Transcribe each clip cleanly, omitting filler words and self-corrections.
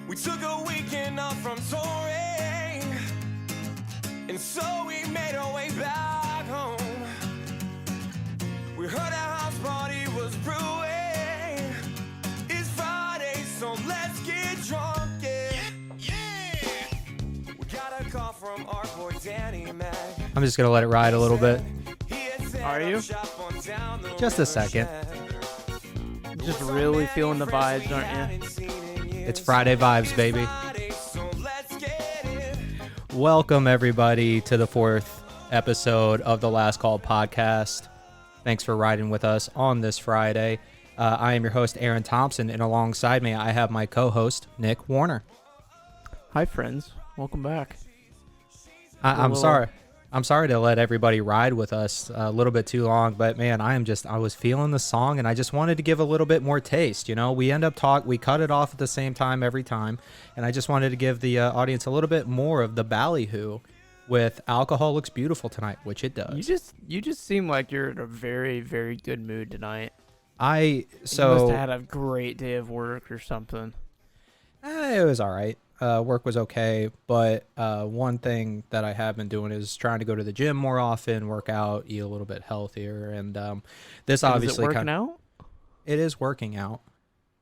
We took a weekend off from touring, and so we made our way back home. We heard a house party was brewing. It's Friday, so let's get drunk, yeah. We got a call from our boy Danny Mac. I'm just gonna let it ride a little bit. Are you? Just a second. Just really feeling the vibes, aren't you? It's Friday vibes, baby. Welcome, everybody, to the fourth episode of the Last Call podcast. Thanks for riding with us on this Friday. I am your host, Aaron Thompson, and alongside me, I have my co-host, Nick Warner. Hi, friends. Welcome back. I'm sorry to let everybody ride with us a little bit too long, but man, I was feeling the song and I just wanted to give a little bit more taste. You know, we cut it off at the same time every time. And I just wanted to give the audience a little bit more of the Ballyhoo with Alcohol Looks Beautiful tonight, which it does. You just seem like you're in a very, very good mood tonight. You must have had a great day of work or something. It was all right. Work was okay, but one thing that I have been doing is trying to go to the gym more often, work out, eat a little bit healthier, and this obviously is it working out? It is working out.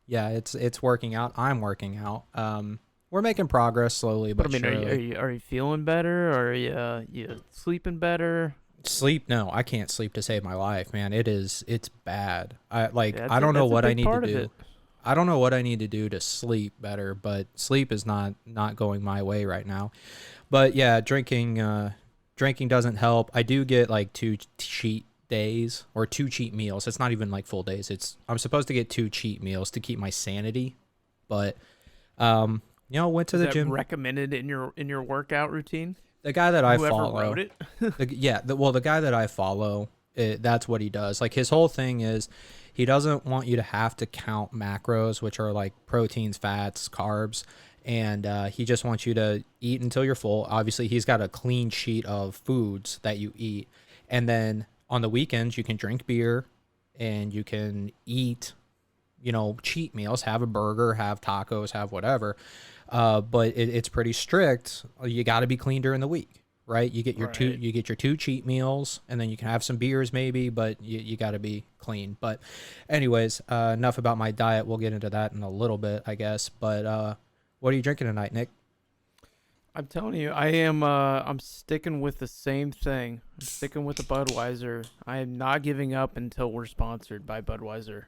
Yeah, it's working out. I'm working out. We're making progress slowly but surely. Are you feeling better? Or are you sleeping better? Sleep? No, I can't sleep to save my life, man. It's bad. I don't know what I need to do. I don't know what I need to do to sleep better, but sleep is not going my way right now. But yeah, drinking doesn't help. I do get like 2 cheat days or 2 cheat meals. It's not even like full days. I'm supposed to get 2 cheat meals to keep my sanity. But went to the gym. Recommended in your workout routine? The guy that I follow. Whoever wrote it? The guy that I follow, that's what he does. Like his whole thing is he doesn't want you to have to count macros, which are like proteins, fats, carbs, and he just wants you to eat until you're full. Obviously, he's got a clean sheet of foods that you eat, and then on the weekends you can drink beer and you can eat, cheat meals, have a burger, have tacos, have whatever. But it's pretty strict. You got to be clean during the week. Right, you get your two cheat meals, and then you can have some beers maybe, but you got to be clean. But anyways, enough about my diet. We'll get into that in a little bit, I guess. But what are you drinking tonight, Nick? I'm telling you, I'm sticking with the same thing. I'm sticking with the Budweiser. I am not giving up until we're sponsored by Budweiser.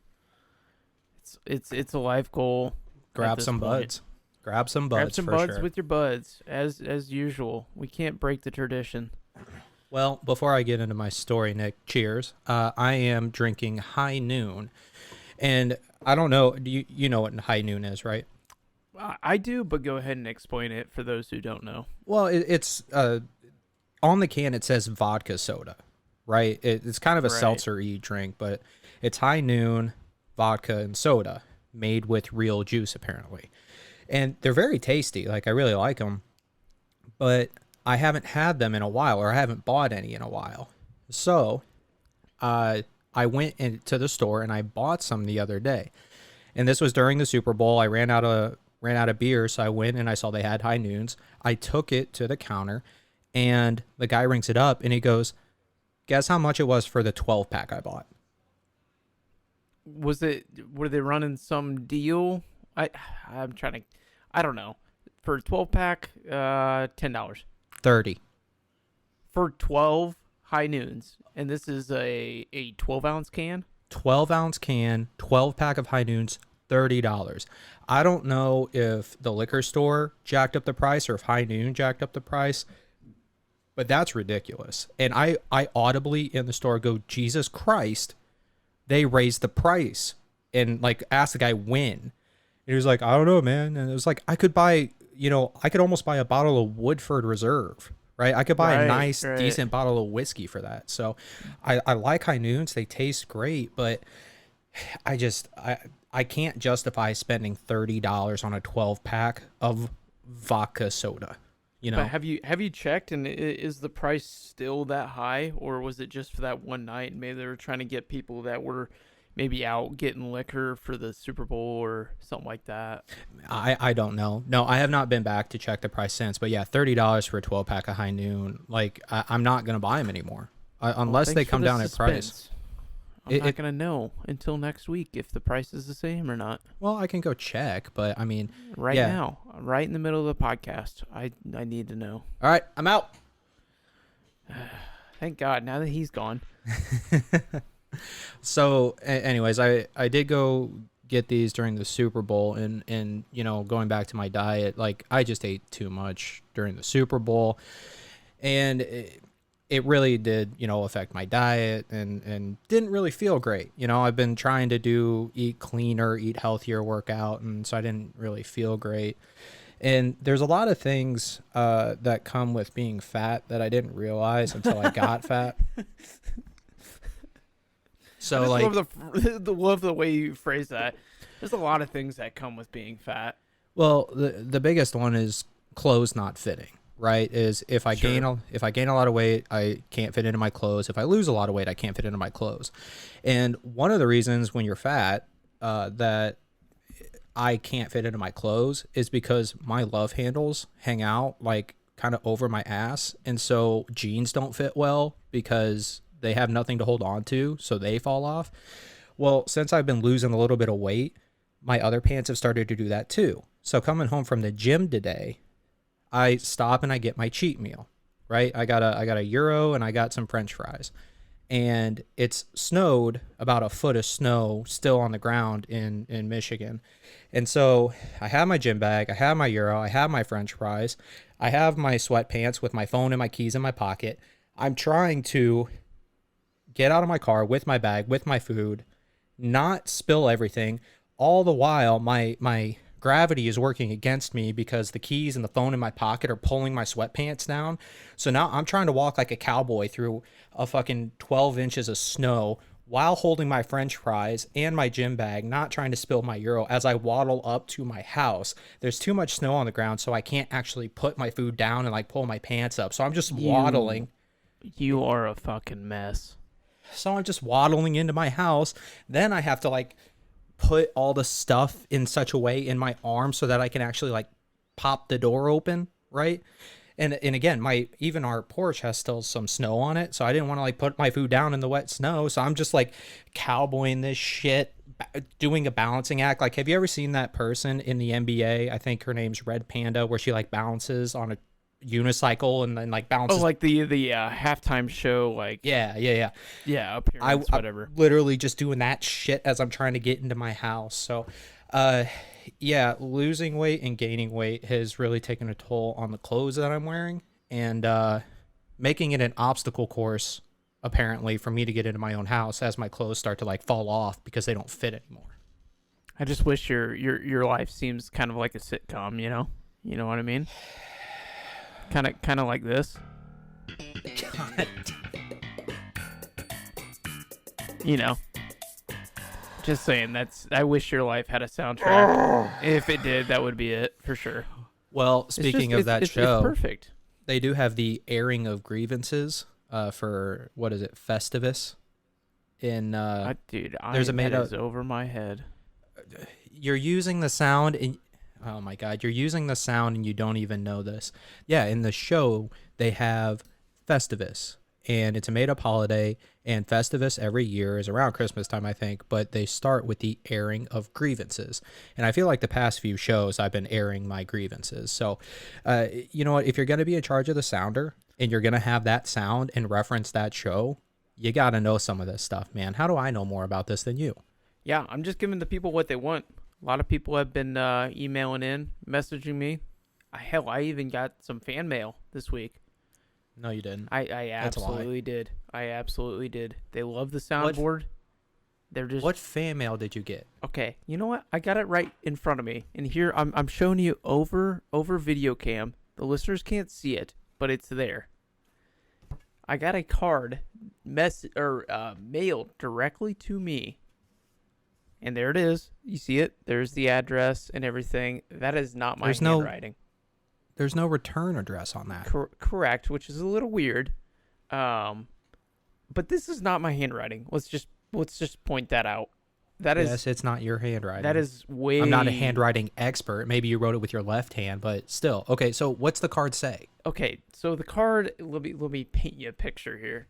It's a life goal. Grab some buds. Grab some buds sure. With your buds, as usual. We can't break the tradition. Well, before I get into my story, Nick, cheers. I am drinking High Noon, and I don't know. Do you know what High Noon is, right? I do, but go ahead and explain it for those who don't know. Well, it's on the can. It says vodka soda, right? It's kind of a seltzer-y drink, but it's High Noon vodka and soda made with real juice, apparently. And they're very tasty. Like, I really like them. But I haven't had them in a while, or I haven't bought any in a while. So I went into the store and I bought some the other day. And this was during the Super Bowl. I ran out of beer, so I went and I saw they had High Noons. I took it to the counter, and the guy rings it up, and he goes, "Guess how much it was for the 12-pack I bought?" Were they running some deal? I don't know. For a 12-pack, $10. $30. For 12 High Noons. And this is a 12-ounce can? 12-ounce can, 12-pack of High Noons, $30. I don't know if the liquor store jacked up the price or if High Noon jacked up the price, but that's ridiculous. And I audibly in the store go, Jesus Christ, they raised the price. And like asked the guy when. He was like, I don't know, man. And it was like, I could almost buy a bottle of Woodford Reserve, right? I could buy a nice, decent bottle of whiskey for that. So I like High Noons. They taste great, but I can't justify spending $30 on a 12-pack of vodka soda. But have you checked, and is the price still that high, or was it just for that one night? And maybe they were trying to get people that were maybe out getting liquor for the Super Bowl or something like that. I don't know. No, I have not been back to check the price since. But yeah, $30 for a 12-pack of High Noon. Like, I'm not gonna buy them anymore unless they come down in price. I'm not gonna know until next week if the price is the same or not. Well, I can go check, but I mean, Right yeah. now, right in the middle of the podcast, I need to know. All right, I'm out. Thank God, now that he's gone. So, anyways, I did go get these during the Super Bowl, and you know, going back to my diet, like I just ate too much during the Super Bowl, and it really did, you know, affect my diet and didn't really feel great. You know, I've been trying to eat cleaner, eat healthier, work out, and so I didn't really feel great. And there's a lot of things that come with being fat that I didn't realize until I got fat. So, I like, love the way you phrase that. There's a lot of things that come with being fat. well, the biggest one is clothes not fitting. Right? Is if I gain a lot of weight, I can't fit into my clothes. If I lose a lot of weight, I can't fit into my clothes. And one of the reasons when you're fat that I can't fit into my clothes is because my love handles hang out like kind of over my ass, and so jeans don't fit well because they have nothing to hold on to, so they fall off. Well, since I've been losing a little bit of weight, my other pants have started to do that too. So coming home from the gym today, I stop and I get my cheat meal, right? I got a Euro and I got some French fries, and it's snowed, about a foot of snow still on the ground in Michigan. And so I have my gym bag, I have my Euro, I have my French fries, I have my sweatpants with my phone and my keys in my pocket. I'm trying to get out of my car with my bag, with my food, not spill everything. All the while, my gravity is working against me because the keys and the phone in my pocket are pulling my sweatpants down. So now I'm trying to walk like a cowboy through a fucking 12 inches of snow while holding my French fries and my gym bag, not trying to spill my Euro as I waddle up to my house. There's too much snow on the ground, so I can't actually put my food down and like pull my pants up. So I'm just waddling. You are a fucking mess. So I'm just waddling into my house. Then I have to like put all the stuff in such a way in my arm so that I can actually like pop the door open, right? And again, even our porch has still some snow on it, so I didn't want to like put my food down in the wet snow. So I'm just like cowboying this shit, doing a balancing act. Like, have you ever seen that person in the NBA? I think her name's Red Panda, where she like balances on a unicycle and then like bounces. Oh, like the halftime show, like yeah, appearance, whatever. I'm literally just doing that shit as I'm trying to get into my house. So, yeah, losing weight and gaining weight has really taken a toll on the clothes that I'm wearing, and making it an obstacle course apparently for me to get into my own house as my clothes start to like fall off because they don't fit anymore. I just wish your life seems kind of like a sitcom, you know? You know what I mean? Kind of like this. You know. Just saying, I wish your life had a soundtrack. If it did, that would be it for sure. Well, speaking of that show, it's perfect. They do have the airing of grievances for, what is it, Festivus? In there's a made up over my head. You're using the sound and oh my God, you're using the sound and you don't even know this. Yeah, in the show they have Festivus, and it's a made-up holiday, and Festivus every year is around Christmas time, I think, but they start with the airing of grievances. And I feel like the past few shows I've been airing my grievances. So, you know what, if you're going to be in charge of the sounder and you're going to have that sound and reference that show, you got to know some of this stuff, man. How do I know more about this than you? Yeah, I'm just giving the people what they want. A lot of people have been emailing in, messaging me. Hell, I even got some fan mail this week. No, you didn't. I absolutely did. I absolutely did. They love the soundboard. They're just. What fan mail did you get? Okay, you know what? I got it right in front of me, and here I'm showing you over video cam. The listeners can't see it, but it's there. I got a card mailed directly to me. And there it is. You see it? There's the address and everything. That is not my handwriting. There's no return address on that. Correct, which is a little weird. But this is not my handwriting. Let's just point that out. That is Yes, it's not your handwriting. that is way. I'm not a handwriting expert. Maybe you wrote it with your left hand, but still. Okay, so what's the card say? Okay, so the card. Let me paint you a picture here.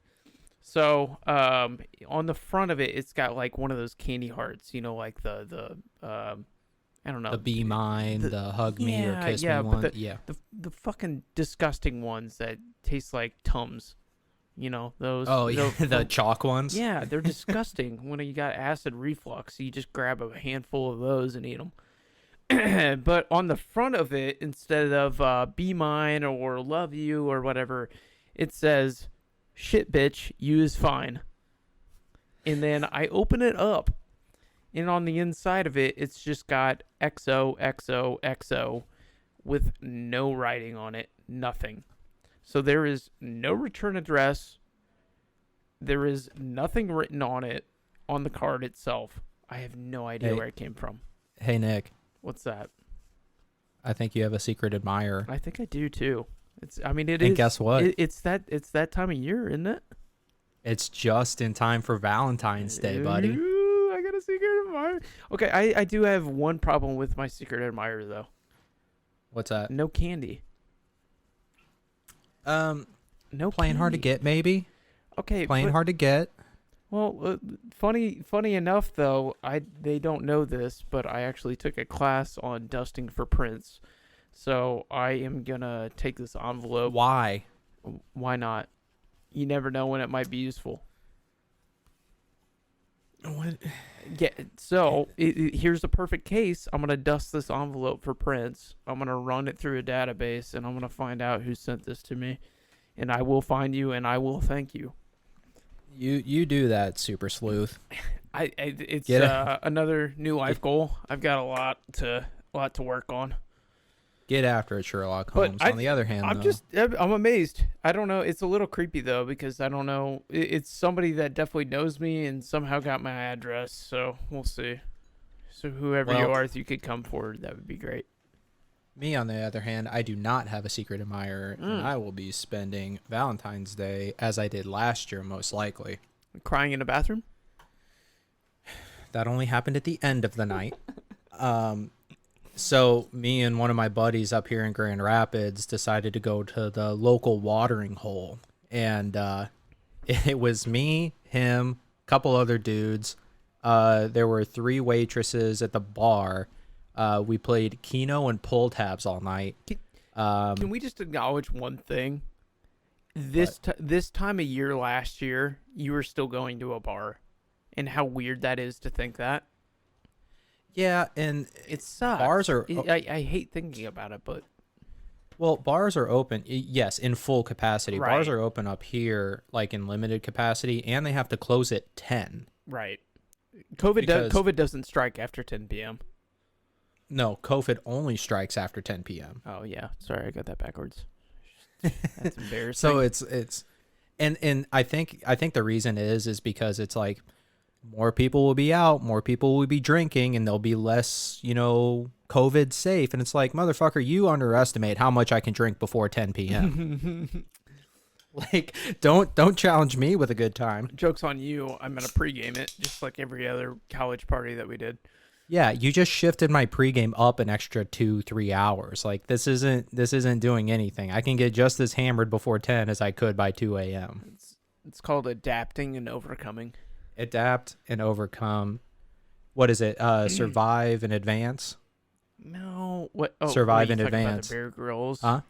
So on the front of it, it's got like one of those candy hearts. You know, like the I don't know. The be mine, the hug me or kiss me but one. the fucking disgusting ones that taste like Tums. You know those. Oh yeah, the chalk ones. Yeah, they're disgusting. When you got acid reflux, you just grab a handful of those and eat them. But on the front of it, instead of "be mine" or "love you" or whatever, it says "shit, bitch, you is fine." And then I open it up, and on the inside of it, it's just got XOXOXO with no writing on it, nothing. So there is no return address. There is nothing written on it on the card itself. I have no idea where it came from. Hey Nick, What's that? I think you have a secret admirer. I think I do too. It And is. guess what? It's that time of year, isn't it? It's just in time for Valentine's Day, buddy. Ooh, I got a secret admirer. Okay, I do have one problem with my secret admirer though. What's that? No candy. No Playing hard to candy. get, maybe. Okay, Playing hard to get. Well, funny enough though, they don't know this, but I actually took a class on dusting for prints, so I am gonna take this envelope. Why? Why not? You never know when it might be useful. What? Yeah. So here's the perfect case. I'm gonna dust this envelope for prints. I'm gonna run it through a database, and I'm gonna find out who sent this to me, and I will find you, and I will thank you. You do that, super sleuth. It's another new life goal. I've got a lot to work on. Get after it, Sherlock But Holmes. On the other hand, I'm amazed. I don't know. It's a little creepy though, because I don't know. It's somebody that definitely knows me and somehow got my address. So we'll see. So whoever you are, if you could come forward, that would be great. me, on the other hand, I do not have a secret admirer, and I will be spending Valentine's Day as I did last year, most likely. Crying in a bathroom? That only happened at the end of the night. So me and one of my buddies up here in Grand Rapids decided to go to the local watering hole. And it was me, him, a couple other dudes. There were 3 waitresses at the bar. We played Keno and pull tabs all night. Can we just acknowledge one thing? This time of year last year, you were still going to a bar. And how weird that is to think that. Yeah, and It sucks. bars are... I hate thinking about it, but... Well, bars are open, yes, in full capacity. Right. Bars are open up here, like in limited capacity, and they have to close at 10. Right. COVID doesn't strike after 10 p.m. No, COVID only strikes after 10 p.m. Oh, yeah. Sorry, I got that backwards. That's embarrassing. So it's and I think the reason is because it's like more people will be out, more people will be drinking, and they'll be less, COVID safe. And it's like, motherfucker, you underestimate how much I can drink before 10 p.m. Like, don't challenge me with a good time. Joke's on you. I'm going to pregame it, just like every other college party that we did. Yeah, you just shifted my pregame up an extra 2-3 hours. Like, this isn't doing anything. I can get just as hammered before 10 as I could by 2 a.m. It's called adapting and overcoming. Adapt and overcome. What is it? Survive and advance? No. What? Oh, Survive you in talking about advance. the Bear Grylls? Huh?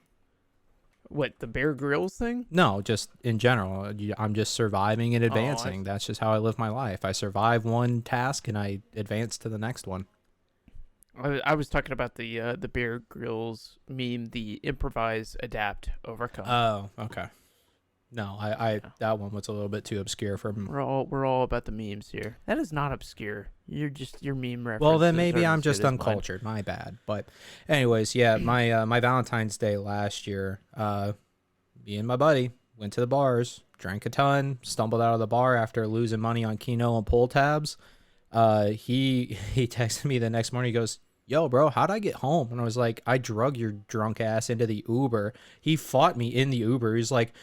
What, the Bear Grylls thing? No, just in general. I'm just surviving and advancing. That's just how I live my life. I survive one task and I advance to the next one. I was talking about the Bear Grylls meme, the improvise, adapt, overcome. Oh, okay. No, I that one was a little bit too obscure for me. We're all about the memes here. That is not obscure. You're just your meme references. Well, then maybe are I'm as just good as mine. uncultured. My bad. But anyways, yeah, my Valentine's Day last year, me and my buddy went to the bars, drank a ton, stumbled out of the bar after losing money on Keno and pull tabs. He texted me the next morning. He goes, "Yo, bro, how'd I get home?" And I was like, "I drug your drunk ass into the Uber." He fought me in the Uber. He's like,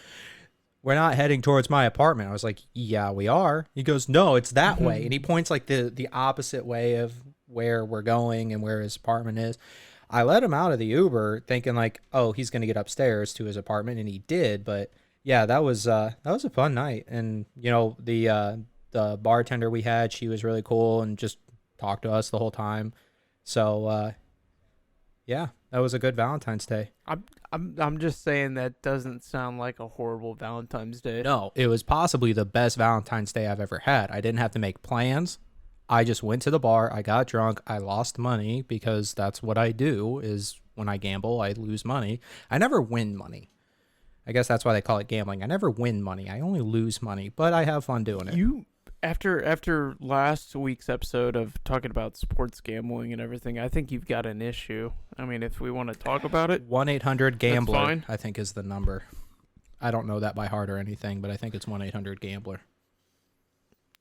we're not heading towards my apartment. I was like, yeah, we are. He goes, no, it's that way. And he points like the opposite way of where we're going and where his apartment is. I let him out of the Uber thinking like, oh, he's going to get upstairs to his apartment. And he did. But yeah, that was a fun night. And, you know, the bartender we had, she was really cool and just talked to us the whole time. So, yeah, that was a good Valentine's Day. I'm just saying that doesn't sound like a horrible Valentine's Day. No, it was possibly the best Valentine's Day I've ever had. I didn't have to make plans. I just went to the bar. I got drunk. I lost money because that's what I do is when I gamble, I lose money. I never win money. I guess that's why they call it gambling. I never win money. I only lose money, but I have fun doing it. After last week's episode of talking about sports gambling and everything, I think you've got an issue. I mean, if we want to talk about it, 1-800-GAMBLER, I think is the number. I don't know that by heart or anything, but I think it's 1-800-GAMBLER.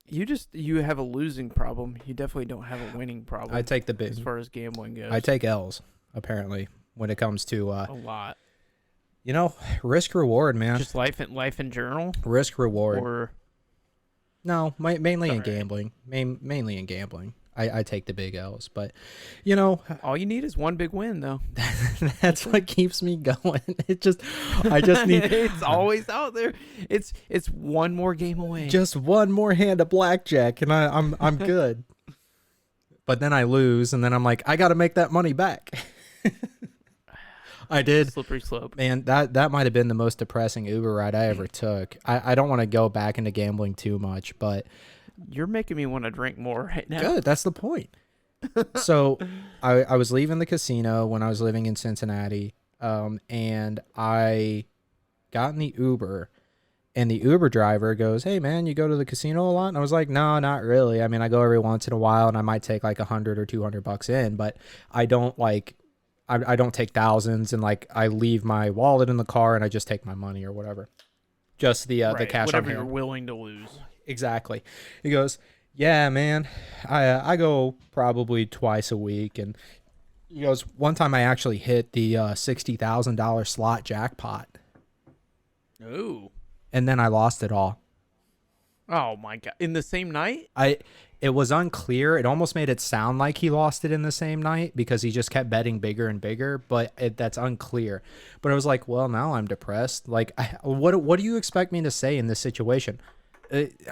You have a losing problem. You definitely don't have a winning problem. I take the big as far as gambling goes. I take L's apparently when it comes to a lot. You know, risk reward, man. Just life in general. Risk reward. Or no, mainly in gambling. Mainly in gambling. I take the big L's, but you know, all you need is one big win, though. That's what keeps me going. I just need. It's always out there. It's one more game away. Just one more hand of blackjack, and I'm good. But then I lose, and then I'm like, I got to make that money back. I did. Slippery slope. Man, that might have been the most depressing Uber ride I ever took. I don't want to go back into gambling too much, but you're making me want to drink more right now. Good, that's the point. So I was leaving the casino when I was living in Cincinnati, and I got in the Uber, and the Uber driver goes, "Hey man, you go to the casino a lot?" And I was like, "No, not really. I mean, I go every once in a while, and I might take like $100 or $200 in, but I don't like." I don't take thousands, and like I leave my wallet in the car and I just take my money or whatever. Just the cash whatever on hand. You're willing to lose. Exactly. He goes, "Yeah, man, I go probably twice a week." And he goes, "One time I actually hit the $60,000 slot jackpot." Ooh. And then I lost it all. Oh my God. In the same night? It was unclear. It almost made it sound like he lost it in the same night because he just kept betting bigger and bigger, but that's unclear. But I was like, well, now I'm depressed. Like, what do you expect me to say in this situation?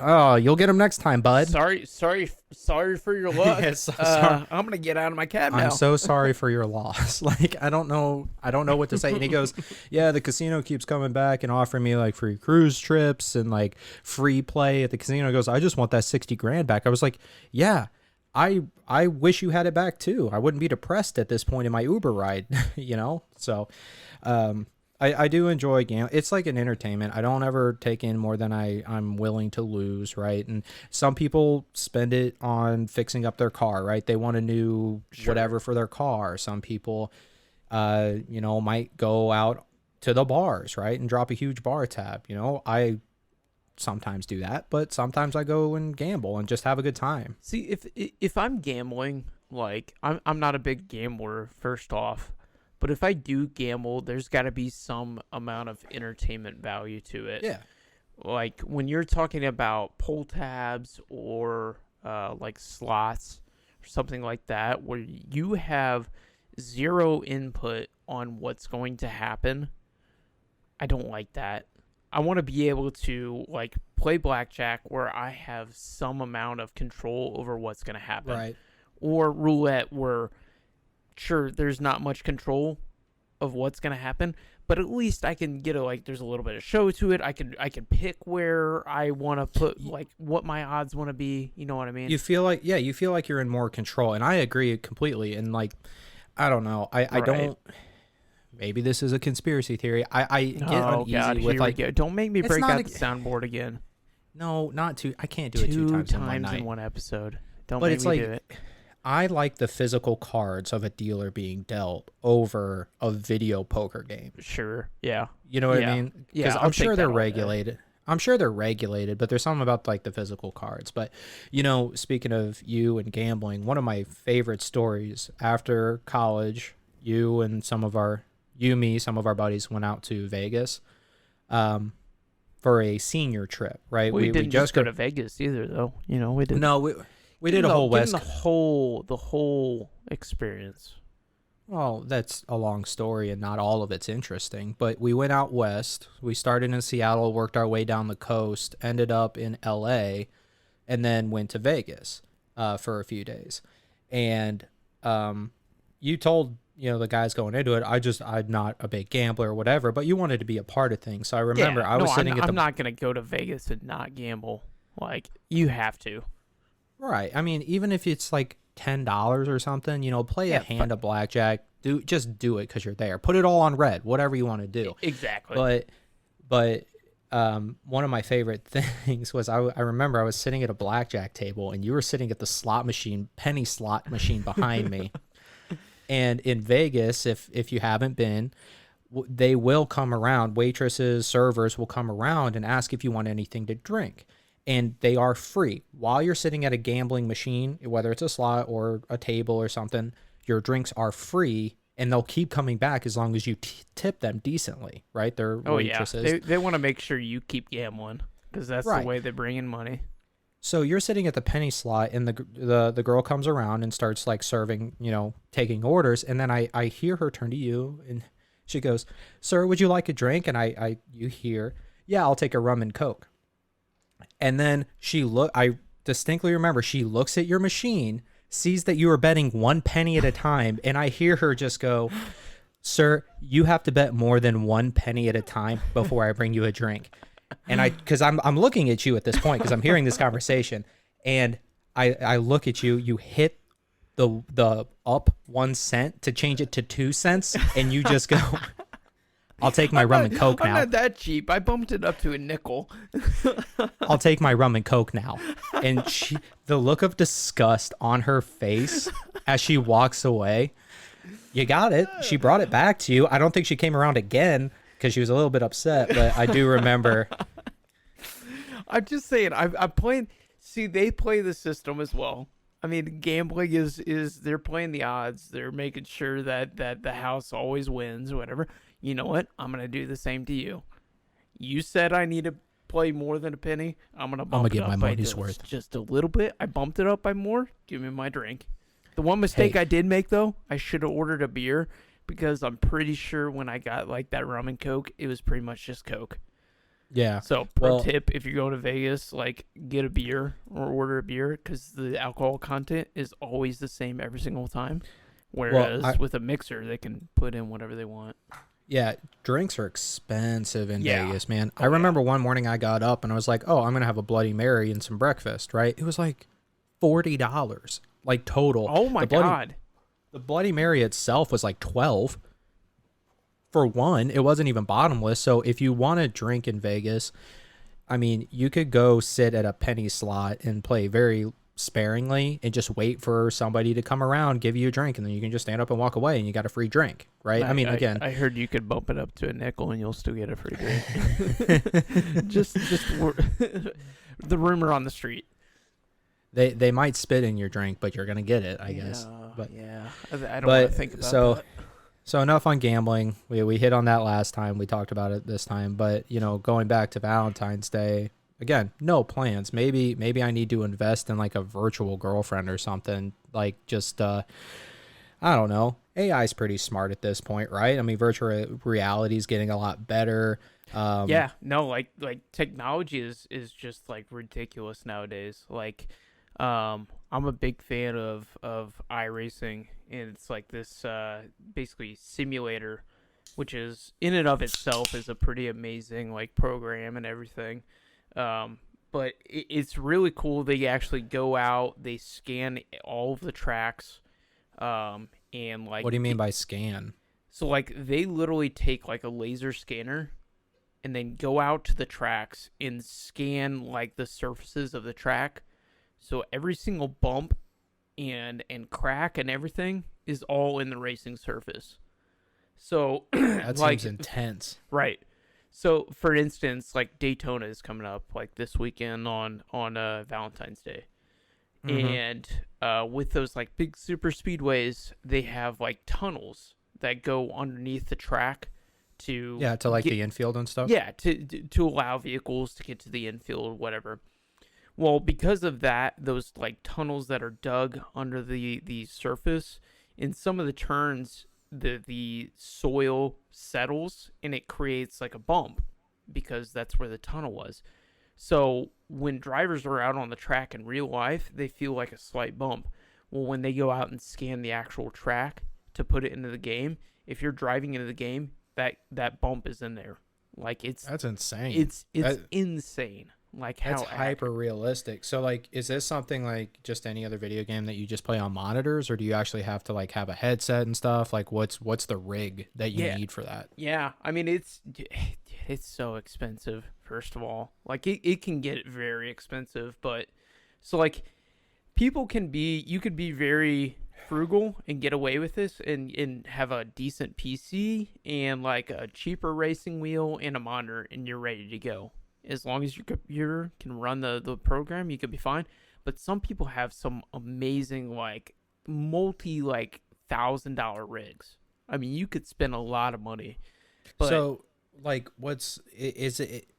Oh, you'll get him next time, bud. Sorry for your luck. Yes, sorry. I'm gonna get out of my cab now. I'm so sorry for your loss. Like, I don't know what to say. And he goes, "Yeah, the casino keeps coming back and offering me like free cruise trips and like free play at the casino." He goes, "I just want that 60 grand back." I was like, "Yeah, I wish you had it back too. I wouldn't be depressed at this point in my Uber ride, you know." So, I do enjoy gambling. It's like an entertainment. I don't ever take in more than I'm willing to lose, right? And some people spend it on fixing up their car, right? They want a new whatever for their car. Some people, might go out to the bars, right? And drop a huge bar tab. You know, I sometimes do that, but sometimes I go and gamble and just have a good time. See, if I'm gambling, like I'm not a big gambler, first off. But if I do gamble, there's got to be some amount of entertainment value to it. Yeah. Like when you're talking about pull tabs or like slots or something like that, where you have zero input on what's going to happen, I don't like that. I want to be able to like play blackjack where I have some amount of control over what's going to happen. Right. Or roulette where sure, there's not much control of what's going to happen, but at least I can get there's a little bit of show to it. I can pick where I want to put like what my odds want to be. You know what I mean? You feel like you're in more control, and I agree completely. And like, I don't know, I don't. Maybe this is a conspiracy theory. I get uneasy with like. Don't make me break out the soundboard again. No, not two. I can't do it two times in one episode. Don't but make it's me like, do it. I like the physical cards of a dealer being dealt over a video poker game. Sure. Yeah. You know what I mean? Because Yeah, I'm sure they're regulated. I'm sure they're regulated, but there's something about like the physical cards. But, you know, speaking of you and gambling, one of my favorite stories after college, some of our buddies went out to Vegas. for a senior trip, right? We didn't just go to Vegas either, though. You know, we didn't. No, we did a whole West. The whole experience. Well, that's a long story, and not all of it's interesting. But we went out west. We started in Seattle, worked our way down the coast, ended up in L.A., and then went to Vegas for a few days. And you told the guys going into it, I'm not a big gambler or whatever, but you wanted to be a part of things. So I remember I'm not going to go to Vegas and not gamble. Like, you have to. Right. I mean, even if it's like $10 or something, play a hand of blackjack. Just do it because you're there. Put it all on red, whatever you want to do. Exactly. But one of my favorite things was I remember I was sitting at a blackjack table and you were sitting at the penny slot machine behind me. And in Vegas, if you haven't been, they will come around. Waitresses, servers will come around and ask if you want anything to drink. And they are free. While you're sitting at a gambling machine, whether it's a slot or a table or something, your drinks are free, and they'll keep coming back as long as you tip them decently, right? They're waitresses. Yeah. They want to make sure you keep gambling because that's the way they bring in money. So you're sitting at the penny slot, and the girl comes around and starts like serving, taking orders, and then I hear her turn to you, and she goes, "Sir, would you like a drink?" And you hear, "Yeah, I'll take a rum and coke." And then I distinctly remember she looks at your machine, sees that you are betting 1 penny at a time, and I hear her just go, "Sir, you have to bet more than 1 penny at a time before I bring you a drink." And because I'm looking at you at this point because I'm hearing this conversation, and I look at you, you hit the up 1 cent to change it to 2 cents, and you just go, "I'll take my rum and coke now." I'm not that cheap. I bumped it up to a nickel. "I'll take my rum and coke now." And the look of disgust on her face as she walks away. You got it. She brought it back to you. I don't think she came around again because she was a little bit upset, but I do remember. I'm just saying, I'm playing. See, they play the system as well. I mean, gambling is they're playing the odds. They're making sure that the house always wins, whatever. You know what? I'm going to do the same to you. You said I need to play more than a penny. I'm going to bump it up. I'm going to get my money's worth. Just a little bit. I bumped it up by more. Give me my drink. The one mistake I did make, though, I should have ordered a beer because I'm pretty sure when I got like that rum and coke, it was pretty much just Coke. Yeah. So pro tip, if you're going to Vegas, like get a beer or order a beer because the alcohol content is always the same every single time. Whereas with a mixer, they can put in whatever they want. Yeah, drinks are expensive in Vegas, man. I remember one morning I got up and I was like, "Oh, I'm going to have a Bloody Mary and some breakfast," right? It was like $40, like total. Oh my God. The Bloody Mary itself was like $12 for one. It wasn't even bottomless. So if you want to drink in Vegas, I mean, you could go sit at a penny slot and play very sparingly and just wait for somebody to come around, give you a drink, and then you can just stand up and walk away and you got a free drink, right? I mean, again, I heard you could bump it up to a nickel and you'll still get a free drink. just the rumor on the street. They might spit in your drink, but you're gonna get it, I guess. But I don't want to think about that. So enough on gambling. We hit on that last time. We talked about it this time. But going back to Valentine's Day, again, no plans. Maybe I need to invest in like a virtual girlfriend or something. Like just I don't know. AI is pretty smart at this point, right? I mean, virtual reality is getting a lot better. Like technology is just like ridiculous nowadays. Like, I'm a big fan of iRacing, and it's like this basically simulator, which is in and of itself is a pretty amazing like program and everything. But it's really cool. They actually go out, they scan all of the tracks, and like. What do you mean by scan? So like they literally take like a laser scanner and then go out to the tracks and scan like the surfaces of the track. So every single bump and crack and everything is all in the racing surface. So that seems intense. Right. So for instance, like Daytona is coming up like this weekend on Valentine's Day. Mm-hmm. And with those like big super speedways, they have like tunnels that go underneath the track to to like the infield and stuff. yeah, to allow vehicles to get to the infield, whatever. Well, because of that, those like tunnels that are dug under the surface, in some of the turns, the soil settles and it creates like a bump because that's where the tunnel was. So when drivers are out on the track in real life, they feel like a slight bump. Well, when they go out and scan the actual track to put it into the game, if you're driving into the game, that bump is in there. Like that's insane. It's insane. Like how that's hyper realistic. So like, is this something like just any other video game that you just play on monitors, or do you actually have to like have a headset and stuff? Like, what's the rig that you need for that? Yeah, I mean it's so expensive. First of all, like it can get very expensive, but so like you could be very frugal and get away with this and have a decent PC and like a cheaper racing wheel and a monitor, and you're ready to go. As long as your computer can run the program, you could be fine. But some people have some amazing like multi like $1,000 rigs. I mean, you could spend a lot of money. But so like,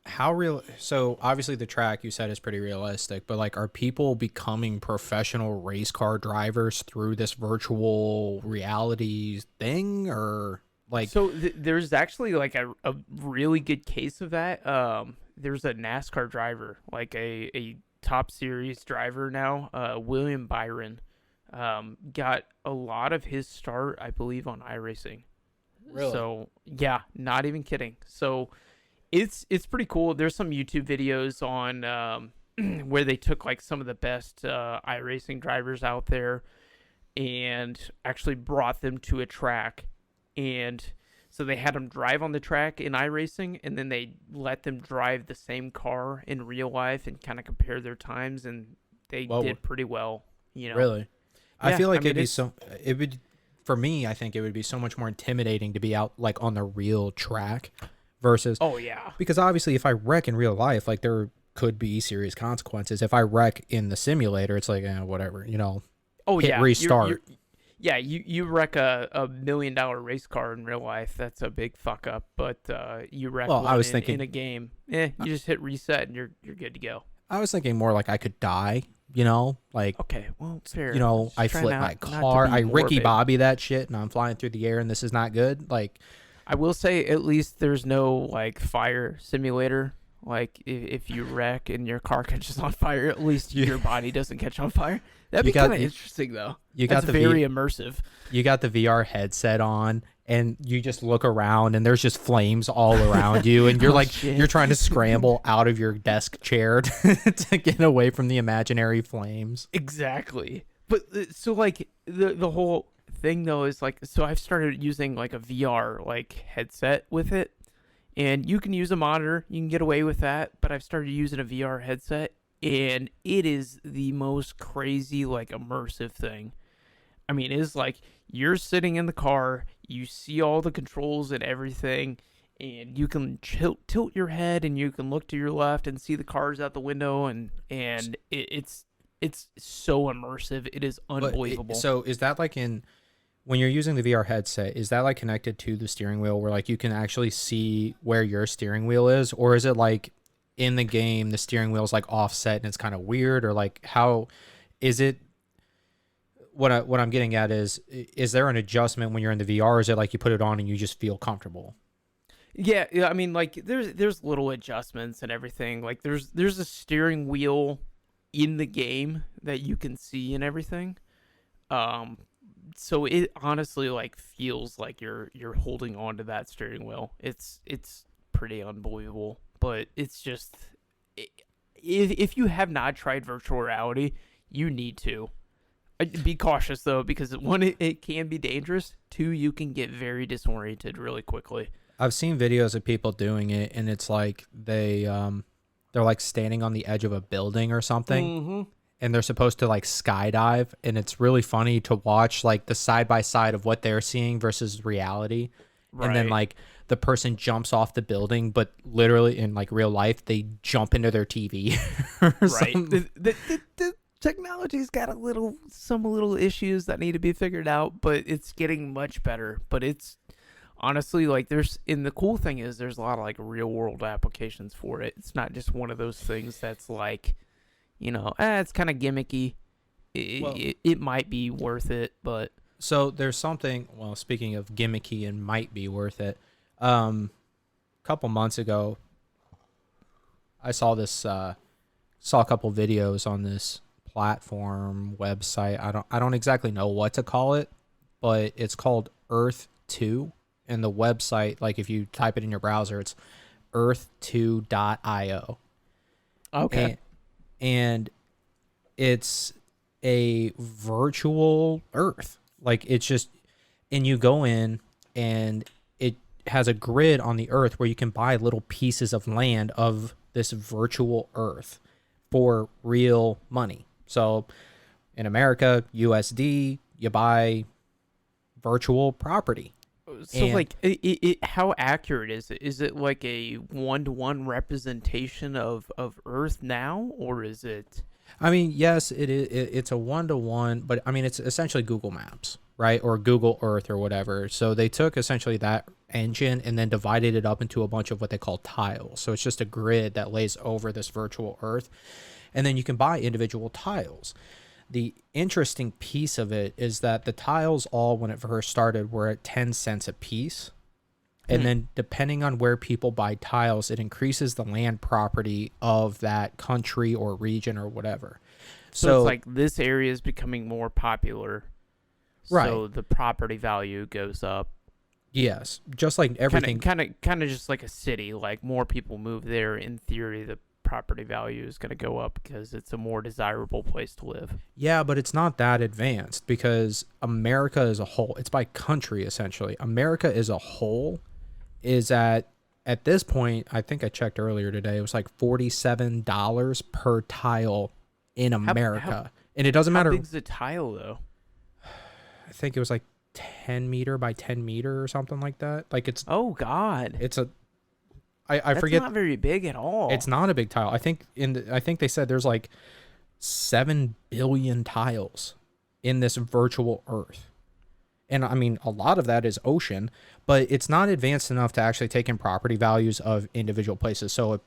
how real? So obviously the track you said is pretty realistic, but like, are people becoming professional race car drivers through this virtual reality thing, or like? So there's actually like a really good case of that. There's a NASCAR driver, like a top series driver now, William Byron, got a lot of his start, I believe, on iRacing. Really? So yeah, not even kidding. So it's pretty cool. There's some YouTube videos on where they took like some of the best iRacing drivers out there and actually brought them to a track, and so they had them drive on the track in iRacing, and then they let them drive the same car in real life and kind of compare their times, and they did pretty well. You know, really, yeah, I feel like it would. For me, I think it would be so much more intimidating to be out like on the real track versus. Oh yeah. Because obviously, if I wreck in real life, like there could be serious consequences. If I wreck in the simulator, it's like whatever, you know. Oh hit yeah. Restart. You wreck a $1 million race car in real life, that's a big fuck up. But you wreck in a game, you just hit reset and you're good to go. I was thinking more like I could die, you know, like okay, well, fair. You know, I flip my car, I Ricky Bobby that shit, and I'm flying through the air, and this is not good. Like, I will say, at least there's no like fire simulator. Like if you wreck and your car catches on fire, at least your body doesn't catch on fire. That'd be kind of interesting, though. That's very immersive. You got the VR headset on, and you just look around, and there's just flames all around you, and you're you're trying to scramble out of your desk chair to get away from the imaginary flames. Exactly. But so like the whole thing though is like, so I've started using like a VR like headset with it, and you can use a monitor, you can get away with that, but I've started using a VR headset, and it is the most crazy like immersive thing. I mean, it's like you're sitting in the car, you see all the controls and everything, and you can tilt your head, and you can look to your left and see the cars out the window, and it's so immersive. It is unbelievable. So is that like when you're using the VR headset, is that like connected to the steering wheel where like you can actually see where your steering wheel is, or is it like in the game the steering wheel is like offset and it's kind of weird, or like how is it? What I'm getting at is there an adjustment when you're in the VR, or is it like you put it on and you just feel comfortable? Yeah, I mean, like there's little adjustments and everything. Like there's a steering wheel in the game that you can see and everything. So it honestly like feels like you're holding on to that steering wheel. It's pretty unbelievable, but it's just if you have not tried virtual reality, you need to. Be cautious though, because one, it can be dangerous. Two, you can get very disoriented really quickly. I've seen videos of people doing it, and it's like they're like standing on the edge of a building or something, and they're supposed to like skydive, and it's really funny to watch like the side by side of what they're seeing versus reality. Right. And then like the person jumps off the building, but literally in like real life they jump into their TV. Right. The technology's got some little issues that need to be figured out, but it's getting much better. But it's honestly, like and the cool thing is there's a lot of like real world applications for it. It's not just one of those things that's like, it's kind of gimmicky. It might be worth it, but So there's something, well, speaking of gimmicky and might be worth it, a couple months ago, I saw a couple videos on this platform website. I don't exactly know what to call it, but it's called Earth 2, and the website, like if you type it in your browser, it's earth2.io. okay. And it's a virtual Earth. Like it's just, and you go in and it has a grid on the Earth where you can buy little pieces of land of this virtual Earth for real money. So in America, USD, you buy virtual property. So, And- like, how accurate is it? Is it like a 1-to-1 representation of Earth now, or is it? I mean, yes, it is. It's a 1-to-1, but I mean, it's essentially Google Maps, right? Or Google Earth or whatever. So they took essentially that engine and then divided it up into a bunch of what they call tiles. So it's just a grid that lays over this virtual Earth. And then you can buy individual tiles. The interesting piece of it is that the tiles all, when it first started, were at 10 cents a piece. And then depending on where people buy tiles, it increases the land property of that country or region or whatever. So it's like this area is becoming more popular. Right. So the property value goes up. Yes, just like everything. Kind of just like a city. Like more people move there. In theory, the property value is going to go up because it's a more desirable place to live. Yeah, but it's not that advanced because America as a whole, it's by country essentially. America as a whole is at this point, I think I checked earlier today, it was like $47 per tile in America. And it doesn't matter. How big's the tile though? I think it was like 10 meter by 10 meter or something like that. Like it's Oh God, it's a I that's forget. not very big at all. It's not a big tile. I think I think they said there's like 7 billion tiles in this virtual Earth. And I mean, a lot of that is ocean, but it's not advanced enough to actually take in property values of individual places. So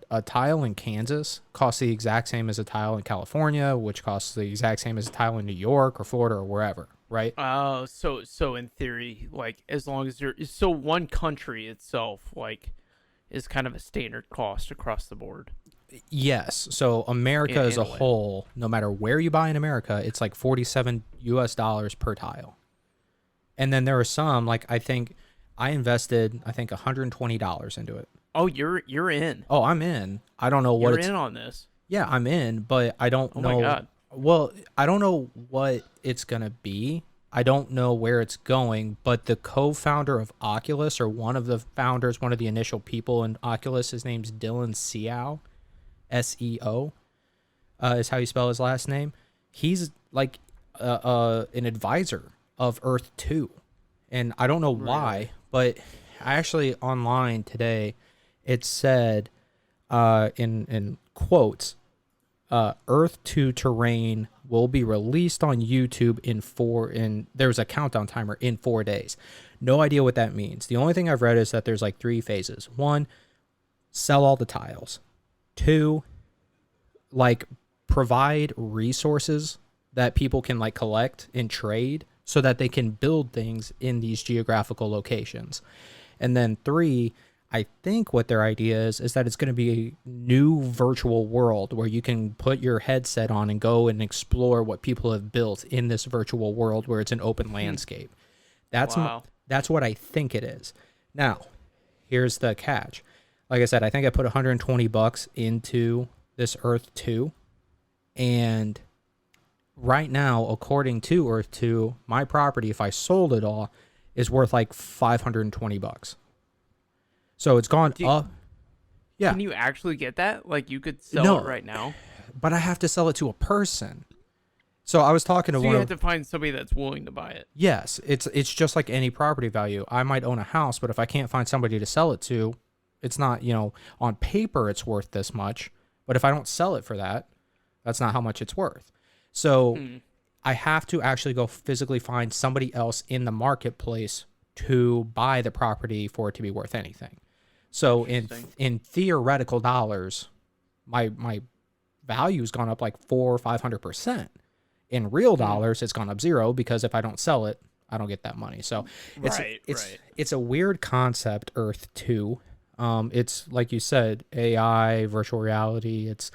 a tile in Kansas costs the exact same as a tile in California, which costs the exact same as a tile in New York or Florida or wherever, right? Oh, so in theory, like as long as so one country itself, like, is kind of a standard cost across the board. Yes. So America as a whole, no matter where you buy in America, it's like $47 per tile. And then there are some, like I think I invested $120 into it. Oh, you're in. Oh, I'm in. I don't know what You're it's in on this. Yeah, I'm in, but I don't know. Oh my God. Well, I don't know what it's going to be. I don't know where it's going, but the co-founder of Oculus, or one of the founders, one of the initial people in Oculus, his name's Dylan Seo, SEO, is how you spell his last name. He's like an advisor of Earth 2. And I don't know why, but actually online today, it said in quotes, Earth 2 terrain will be released on YouTube there's a countdown timer in 4 days. No idea what that means. The only thing I've read is that there's like 3 phases. 1, sell all the tiles. 2, like provide resources that people can like collect and trade so that they can build things in these geographical locations. And then 3, I think what their idea is that it's going to be a new virtual world where you can put your headset on and go and explore what people have built in this virtual world where it's an open landscape. That's what I think it is. Now, here's the catch. Like I said, I think I put $120 into this Earth 2, and right now, according to Earth 2, my property, if I sold it all, is worth like $520. So it's gone up. Yeah. Can you actually get that? Like you could sell it right now? But I have to sell it to a person. So I was talking to So you have to find somebody that's willing to buy it. Yes, it's just like any property value. I might own a house, but if I can't find somebody to sell it to, it's not, on paper it's worth this much. But if I don't sell it for that, that's not how much it's worth. So I have to actually go physically find somebody else in the marketplace to buy the property for it to be worth anything. So in theoretical dollars, my value's gone up like 400 or 500%. In real dollars, it's gone up zero because if I don't sell it, I don't get that money. So it's a weird concept, Earth 2. It's like you said, AI, virtual reality. It's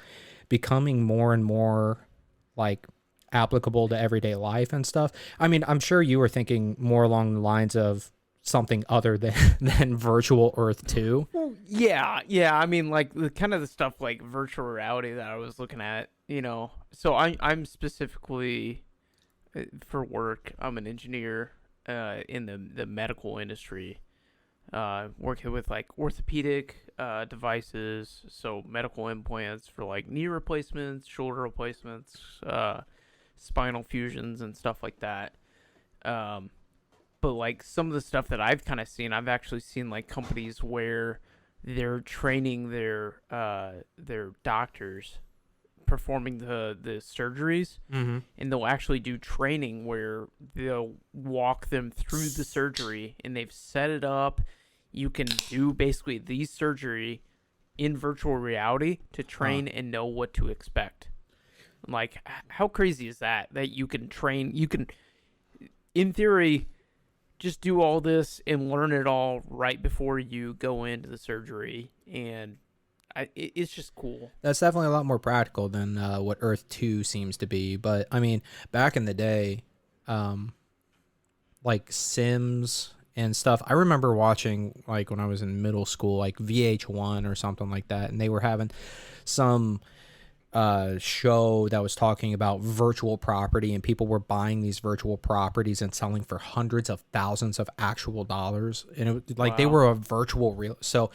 becoming more and more like applicable to everyday life and stuff. I mean, I'm sure you were thinking more along the lines of something other than virtual Earth 2. Yeah. I mean, like the kind of the stuff like virtual reality that I was looking at, you know. So I'm specifically for work. I'm an engineer in the medical industry, working with like orthopedic devices, so medical implants for like knee replacements, shoulder replacements, spinal fusions, and stuff like that. But like some of the stuff that I've kind of seen, I've actually seen like companies where they're training their doctors performing the surgeries, and they'll actually do training where they'll walk them through the surgery, and they've set it up. You can do basically the surgery in virtual reality to train and know what to expect. Like, how crazy is that you can train, you can, in theory, just do all this and learn it all right before you go into the surgery, and it's just cool. That's definitely a lot more practical than what Earth 2 seems to be. But, I mean, back in the day, like Sims and stuff, I remember watching, like, when I was in middle school, like VH1 or something like that, and they were having some show that was talking about virtual property, and people were buying these virtual properties and selling for hundreds of thousands of actual dollars. And it, like, they were a so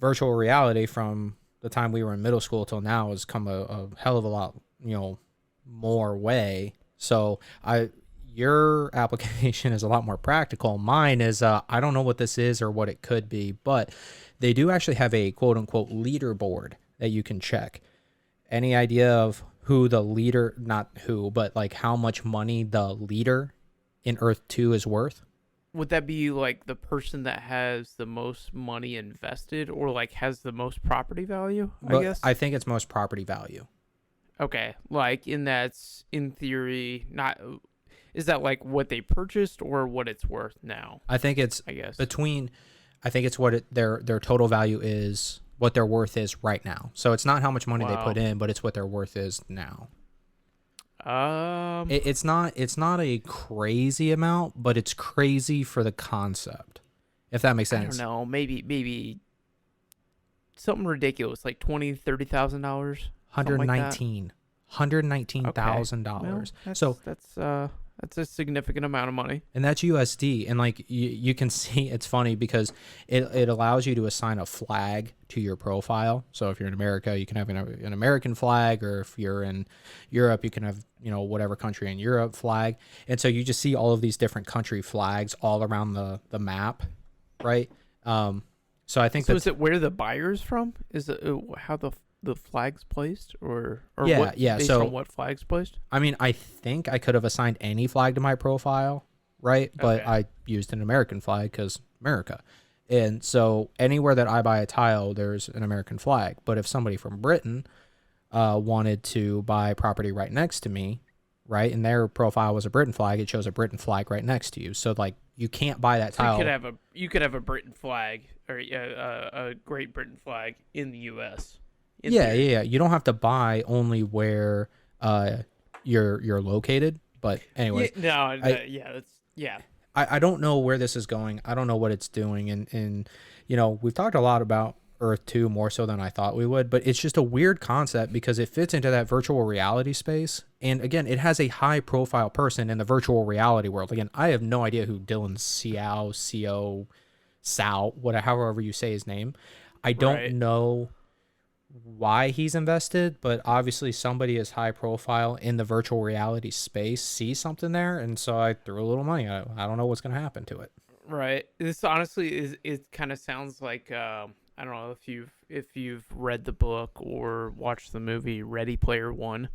virtual reality from the time we were in middle school till now has come a hell of a lot, you know, more way. So your application is a lot more practical. Mine is, I don't know what this is or what it could be, but they do actually have a quote unquote leaderboard that you can check. Any idea of who the leader, not who, but like how much money the leader in Earth 2 is worth? Would that be like the person that has the most money invested, or like has the most property value? I guess I think it's most property value. Okay, like in that's in theory not. Is that like what they purchased or what it's worth now? I think it's between. I think it's what their total value is, what their worth is right now. So it's not how much money they put in, but it's what their worth is now. It's not a crazy amount, but it's crazy for the concept, if that makes sense. I don't know, maybe something ridiculous like $20,000-$30,000. $119,000. So that's a significant amount of money, and that's USD. And like you can see, it's funny because it allows you to assign a flag to your profile. So if you're in America, you can have an American flag, or if you're in Europe, you can have, you know, whatever country in Europe flag. And so you just see all of these different country flags all around the map, right? So I think is it where the buyer's from? Is it how the flag's placed, or yeah. Based on what flag's placed? I mean, I think I could have assigned any flag to my profile, right? But I used an American flag because America. And so anywhere that I buy a tile, there's an American flag. But if somebody from Britain wanted to buy property right next to me, right, and their profile was a Britain flag, it shows a Britain flag right next to you. So like you can't buy that tile. You could have a Britain flag, or a Great Britain flag in the U.S. Yeah. You don't have to buy only where you're located. But anyway, I don't know where this is going. I don't know what it's doing, and you know, we've talked a lot about Earth 2 more so than I thought we would, but it's just a weird concept because it fits into that virtual reality space. And again, it has a high profile person in the virtual reality world. Again, I have no idea who Dylan Sao, however you say his name. I don't know why he's invested, but obviously somebody as high profile in the virtual reality space sees something there, and so I threw a little money. I don't know what's going to happen to it. Right. This honestly it kind of sounds like I don't know if you've read the book or watched the movie Ready Player One,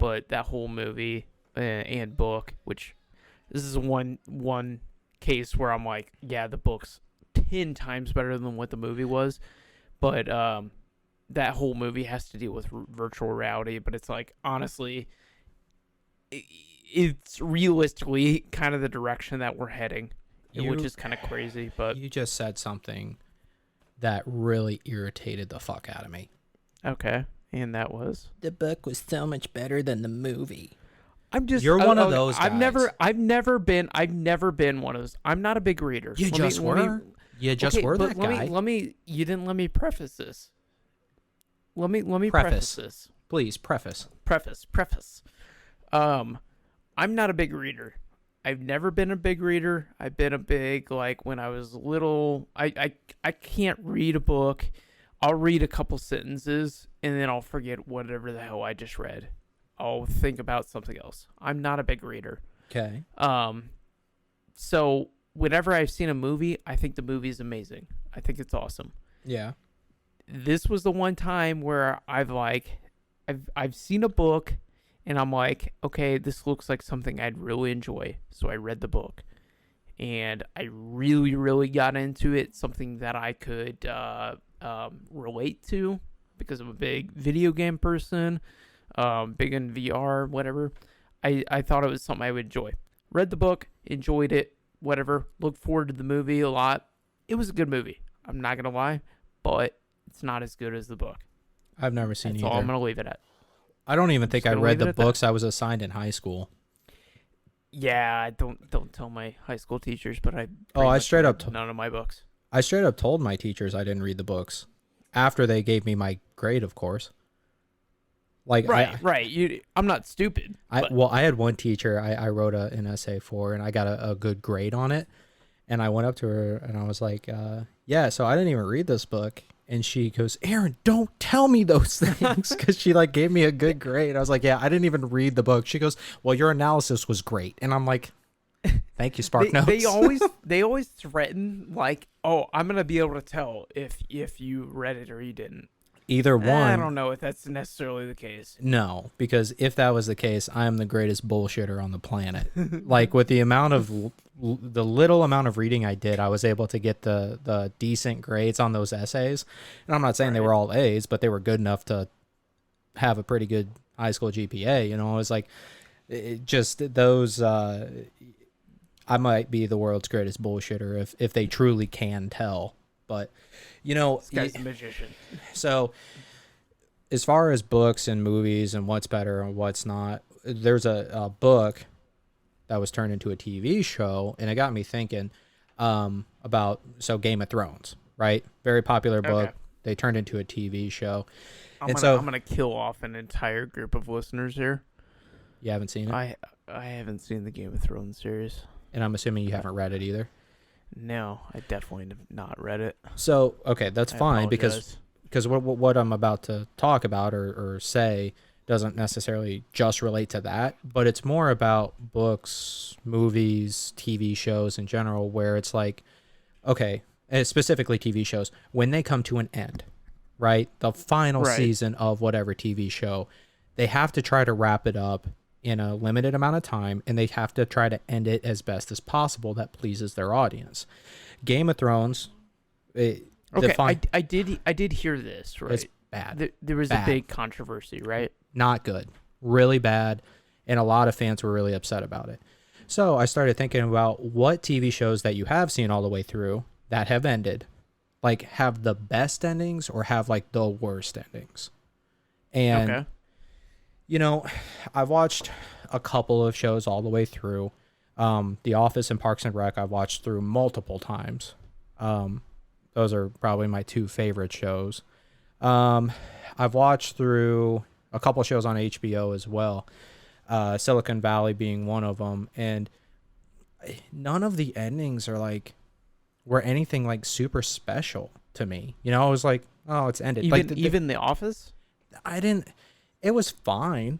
but that whole movie and book, which this is one case where I'm like, yeah, the book's 10 times better than what the movie was, but that whole movie has to deal with virtual reality. But it's like, honestly, it's realistically kind of the direction that we're heading, which is kind of crazy. But you just said something that really irritated the fuck out of me. Okay, and that was the book was so much better than the movie. You're one of those guys. I've never been one of those. I'm not a big reader. You just were that guy. You didn't let me preface this. Let me preface this. Please preface. I'm not a big reader. I've never been a big reader. I've been a big, like, when I was little, I can't read a book. I'll read a couple sentences and then I'll forget whatever the hell I just read. I'll think about something else. I'm not a big reader. Okay. So whenever I've seen a movie, I think the movie is amazing. I think it's awesome. Yeah. This was the one time where I've seen a book and I'm like, okay, this looks like something I'd really enjoy. So I read the book and I really, really got into it. Something that I could relate to because I'm a big video game person, big in VR, whatever. I thought it was something I would enjoy. Read the book, enjoyed it, whatever. Looked forward to the movie a lot. It was a good movie. I'm not going to lie, but it's not as good as the book. I've never seen That's either. all I'm going to leave it at. I don't even think I read the books I was assigned in high school. Yeah, don't tell my high school teachers, but I straight up none of my books. I straight up told my teachers I didn't read the books after they gave me my grade, of course. Like right. I'm not stupid. I had one teacher I wrote an essay for, and I got a good grade on it. And I went up to her and I was like, yeah, so I didn't even read this book. And she goes, Aaron, don't tell me those things, because she like gave me a good grade. I was like, yeah, I didn't even read the book. She goes, well, your analysis was great. And I'm like, thank you, Spark Notes. They always threaten, like, oh, I'm gonna be able to tell if you read it or you didn't. Either one. I don't know if that's necessarily the case. No, because if that was the case, I am the greatest bullshitter on the planet. Like, with the little amount of reading I did, I was able to get the decent grades on those essays. And I'm not saying they were all A's, but they were good enough to have a pretty good high school GPA. You know, it was like, I might be the world's greatest bullshitter if they truly can tell. But, you know, this guy's a magician. So as far as books and movies and what's better and what's not, there's a book that was turned into a TV show, and it got me thinking about Game of Thrones, right? Very popular book. Okay. They turned into a TV show. I'm gonna kill off an entire group of listeners here. You haven't seen it? I haven't seen the Game of Thrones series. And I'm assuming you haven't read it either. No, I definitely have not read it. So, okay, that's fine, apologize. because what I'm about to talk about or say doesn't necessarily just relate to that, but it's more about books, movies, TV shows in general, where it's like, okay, and specifically TV shows, when they come to an end, right? The final season of whatever TV show, they have to try to wrap it up in a limited amount of time, and they have to try to end it as best as possible that pleases their audience. Game of Thrones, I did hear this, right? It's bad. There was a big controversy, right? Not good. Really bad, and a lot of fans were really upset about it. So I started thinking about what TV shows that you have seen all the way through that have ended, like, have the best endings or have like the worst endings. And okay. You know, I've watched a couple of shows all the way through. The Office and Parks and Rec I've watched through multiple times. Those are probably my two favorite shows. I've watched through a couple shows on HBO as well. Silicon Valley being one of them. And none of the endings were anything like super special to me. You know, I was like, oh, it's ended. Even The Office? It was fine,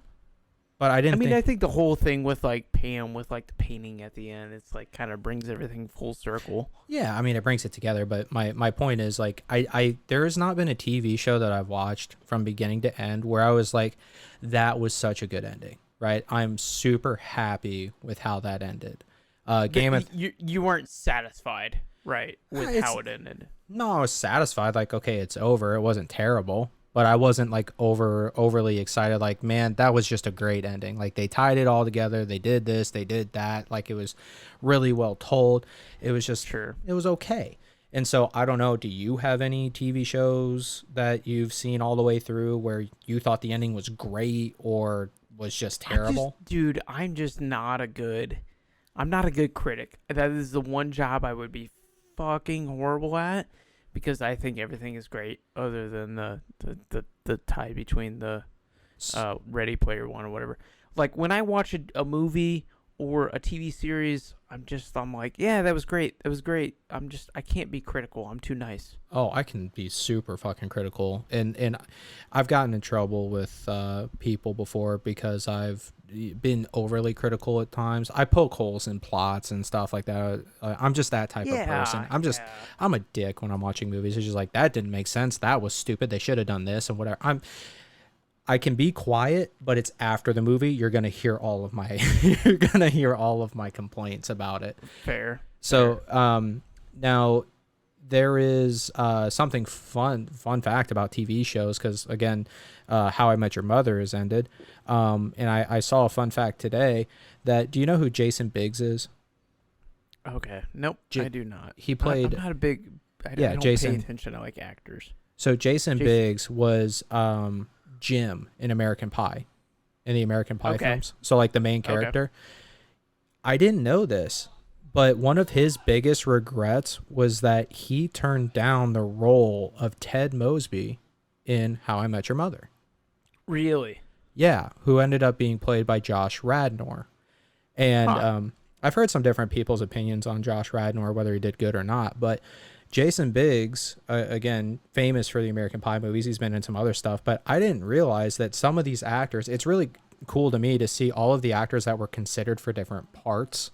but I think the whole thing with like Pam with like the painting at the end, it's like kind of brings everything full circle. Yeah, I mean, it brings it together, but my point is, like, there has not been a TV show that I've watched from beginning to end where I was like, that was such a good ending, right? I'm super happy with how that ended. Game of You weren't satisfied, right, with how it ended. No, I was satisfied. Like, okay, it's over. It wasn't terrible, but I wasn't like overly excited. Like, man, that was just a great ending. Like, they tied it all together. They did this. They did that. Like, it was really well told. It was just, It was okay. And so I don't know. Do you have any TV shows that you've seen all the way through where you thought the ending was great or was just terrible? I'm just not a good. I'm not a good critic. That is the one job I would be fucking horrible at, because I think everything is great other than the tie between the Ready Player One or whatever. Like, when I watch a movie or a TV series, I'm like, yeah, that was great. That was great. I can't be critical. I'm too nice. Oh, I can be super fucking critical. And I've gotten in trouble with people before because I've been overly critical at times. I poke holes in plots and stuff like that. I'm just that type of person. I'm a dick when I'm watching movies. It's just like, that didn't make sense. That was stupid. They should have done this and whatever. I can be quiet, but it's after the movie. You're gonna hear all of my complaints about it. Fair. So now there is something fun fact about TV shows, because again, How I Met Your Mother has ended, and I saw a fun fact today that, do you know who Jason Biggs is? Okay. Nope. I do not. He played. I'm not a big. I don't Jason. pay attention to like actors. So Jason Biggs was Jim in American Pie, in the American Pie films. So like the main character. Okay. I didn't know this, but one of his biggest regrets was that he turned down the role of Ted Mosby in How I Met Your Mother. Really? Yeah, who ended up being played by Josh Radnor. And I've heard some different people's opinions on Josh Radnor, whether he did good or not, but Jason Biggs, again, famous for the American Pie movies. He's been in some other stuff, but I didn't realize that some of these actors, it's really cool to me to see all of the actors that were considered for different parts.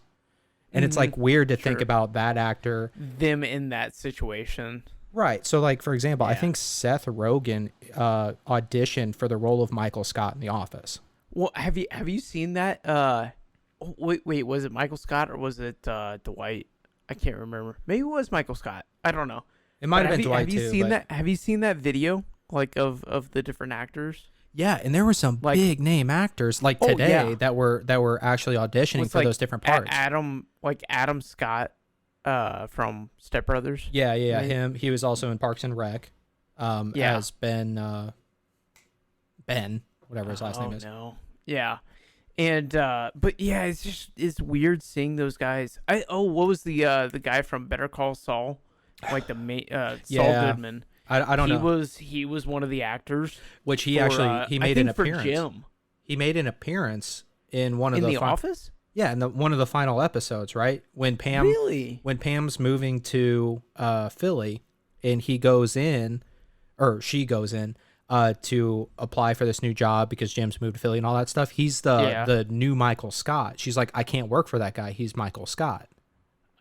And it's like weird to think about that actor. Them in that situation. Right. So like, for example, I think Seth Rogen auditioned for the role of Michael Scott in The Office. Well, have you seen that? Wait, was it Michael Scott or was it Dwight? I can't remember. Maybe it was Michael Scott. I don't know. It might have been Dwight too. Have you seen that video, like of the different actors? Yeah, and there were some big name actors like today that were actually auditioning for those different parts. Adam Scott, from Step Brothers. Yeah, him. He was also in Parks and Rec. As Ben, whatever his last name is. No. Yeah. And but yeah, it's weird seeing those guys. What was the guy from Better Call Saul, like the Saul Goodman? I don't know. He was one of the actors. Which he made an appearance. For Jim. He made an appearance in one of the Office. Yeah, in one of the final episodes, right? When Pam's moving to Philly, and he goes in, or she goes in. To apply for this new job because Jim's moved to Philly and all that stuff. He's the new Michael Scott. She's like, I can't work for that guy. He's Michael Scott.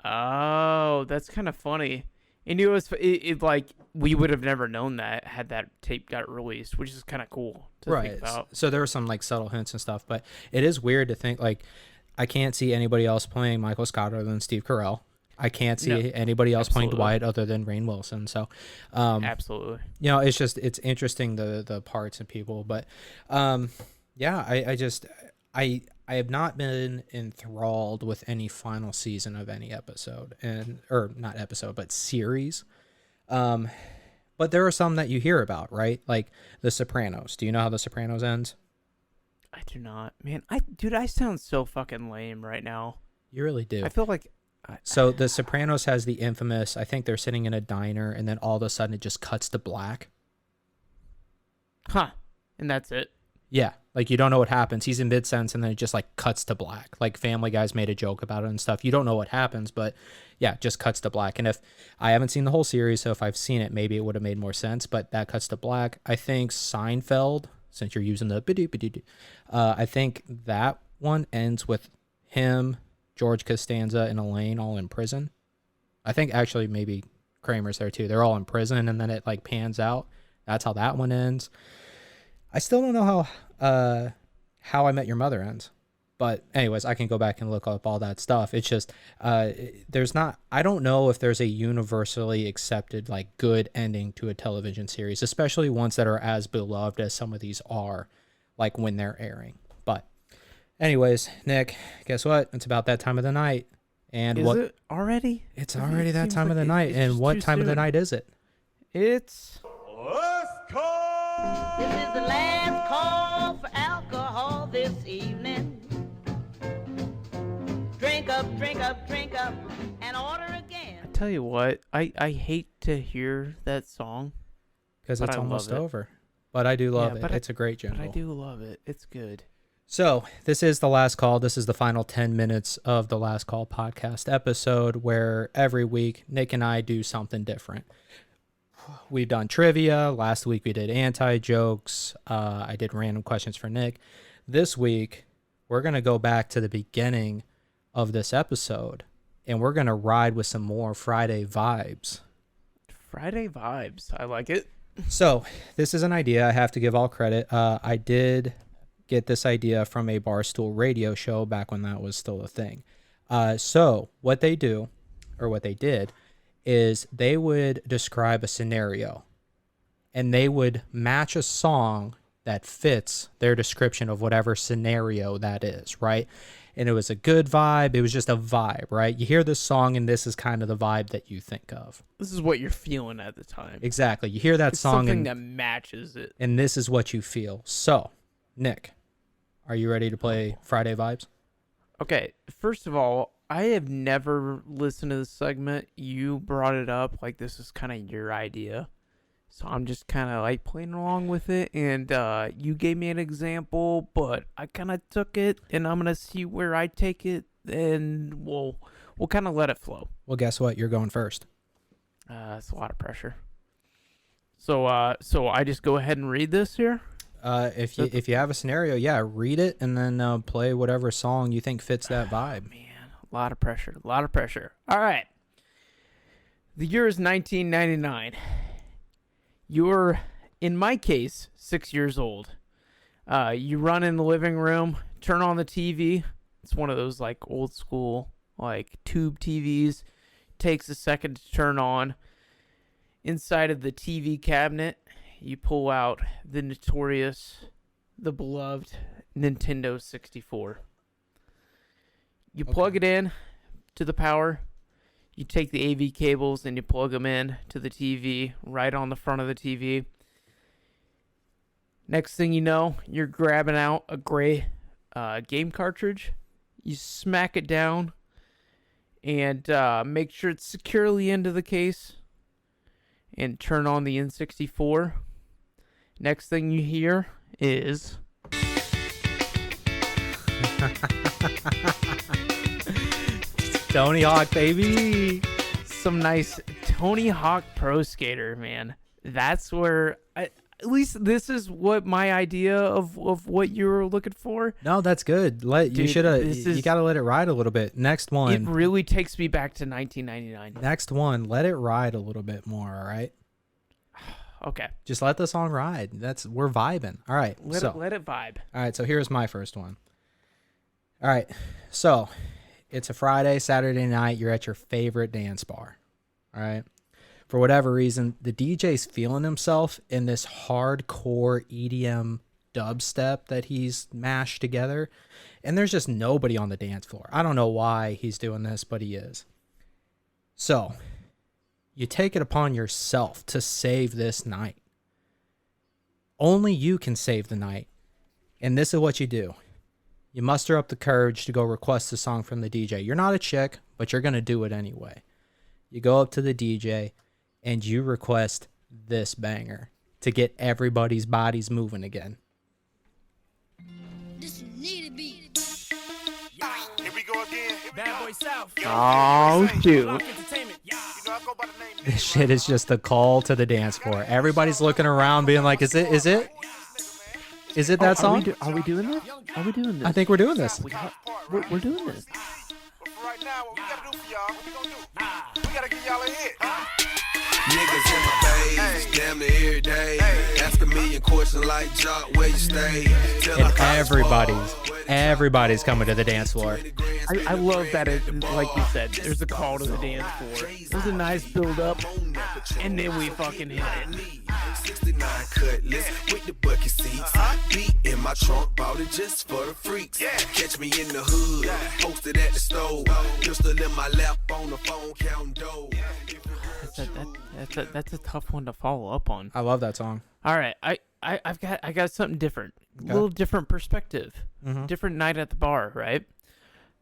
Oh, that's kind of funny. And it like, we would have never known that had that tape got released, which is kind of cool to think about. So there were some like subtle hints and stuff, but it is weird to think like, I can't see anybody else playing Michael Scott other than Steve Carell. I can't see anybody else playing Dwight other than Rainn Wilson. So, absolutely. You know, it's interesting the parts and people, but, I have not been enthralled with any final season of any episode or not episode, but series. But there are some that you hear about, right? Like The Sopranos. Do you know how The Sopranos ends? I do not, man. I sound so fucking lame right now. You really do. I feel like. So The Sopranos has the infamous, I think they're sitting in a diner and then all of a sudden it just cuts to black. Huh. And that's it. Yeah. Like you don't know what happens. He's in mid-sentence and then it just like cuts to black. Like Family Guy's made a joke about it and stuff. You don't know what happens, but yeah, it just cuts to black. And if I haven't seen the whole series, so if I've seen it, maybe it would have made more sense, but that cuts to black. I think Seinfeld, since you're using the I think that one ends with him, George Costanza, and Elaine all in prison. I think actually maybe Kramer's there too. They're all in prison and then it like pans out. That's how that one ends. I still don't know how I Met Your Mother ends. But anyways, I can go back and look up all that stuff. It's just there's not. I don't know if there's a universally accepted like good ending to a television series, especially ones that are as beloved as some of these are, like when they're airing. But anyways, Nick, guess what? It's about that time of the night. And Is it already? It's already that time seems of the like night. it's And just what too time of the soon. night is it? It's Let's go! This is the last call for alcohol this evening. Drink up, drink up, drink up, and order again. I tell you what, I hate to hear that song, Because But it's I love almost it. over. But I do love Yeah, it. but It's a great but jingle. I do love it. It's good. So this is the last call. This is the final 10 minutes of the Last Call podcast episode where every week Nick and I do something different. We've done trivia. Last week we did anti-jokes. I did random questions for Nick. This week we're going to go back to the beginning of this episode and we're going to ride with some more Friday vibes. Friday vibes. I like it. So this is an idea. I have to give all credit. I did get this idea from a Barstool radio show back when that was still a thing. So what they do, or what they did, is they would describe a scenario and they would match a song that fits their description of whatever scenario that is, right? And it was a good vibe. It was just a vibe, right? You hear this song and this is kind of the vibe that you think of. This is what you're feeling at the time. Exactly. You hear that It's song something and, that matches it. and this is what you feel. So, Nick, are you ready to play Friday Vibes? Okay, first of all, I have never listened to this segment. You brought it up, like this is kind of your idea. So I'm just kind of like playing along with it, and you gave me an example, but I kind of took it, and I'm gonna see where I take it, and we'll kind of let it flow. Well, guess what? You're going first. It's a lot of pressure. So so I just go ahead and read this here. If you have a scenario, yeah, read it and then play whatever song you think fits that vibe. Man, a lot of pressure. A lot of pressure. All right. The year is 1999. You're, in my case, 6 years old. You run in the living room, turn on the TV. It's one of those like old school like tube TVs. Takes a second to turn on. Inside of the TV cabinet, you pull out the notorious, the beloved Nintendo 64. You plug it in to the power. You take the AV cables and you plug them in to the TV right on the front of the TV. Next thing you know, you're grabbing out a gray game cartridge. You smack it down and make sure it's securely into the case and turn on the N64. Next thing you hear is... Tony Hawk, baby. some nice Tony Hawk Pro Skater, man. That's where... at least this is what my idea of what you were looking for. No, that's good. You Dude, should have. this You is- got to let it ride a little bit. Next It one. really takes me back to 1999. Next one. Let it ride a little bit more. All right. Okay, Just let the song ride. We're vibing. All right. let it vibe. All right, so here's my first one. All right, so it's a Friday, Saturday night. You're at your favorite dance bar. All right. For whatever reason, the DJ's feeling himself in this hardcore EDM dubstep that he's mashed together. And there's just nobody on the dance floor. I don't know why he's doing this, but he is. So you take it upon yourself to save this night. Only you can save the night. And this is what you do. You muster up the courage to go request a song from the DJ. You're not a chick, but you're going to do it anyway. You go up to the DJ and you request this banger to get everybody's bodies moving again. This need to be. Here we go again. Bad Boy South. Oh, shoot. Entertainment. You know, I go by the name This shit is just a call to the dance floor. Everybody's looking around being like, is it that song? Are we doing this? Are we doing this? I think we're doing this. We're doing this. But for right now, what we gotta do for y'all, what we gonna do? We gotta give y'all a hit. Niggas in my face, damn near every day. Ask a million questions like Jock, where you stay. Till And I call everybody's where everybody's coming to the dance floor. I love that it, like you said, there's a call to the dance floor. There's a nice build up, and then we fucking hit it. 69 cutlass with the bucket seats. Beat in my trunk, bought it just for the freaks. Catch me in the hood, posted at the stove. Pistol in my lap on the phone, counting dough. That's a tough one to follow up on. I love that song. All right, I got something different, a little different perspective, different night at the bar, right?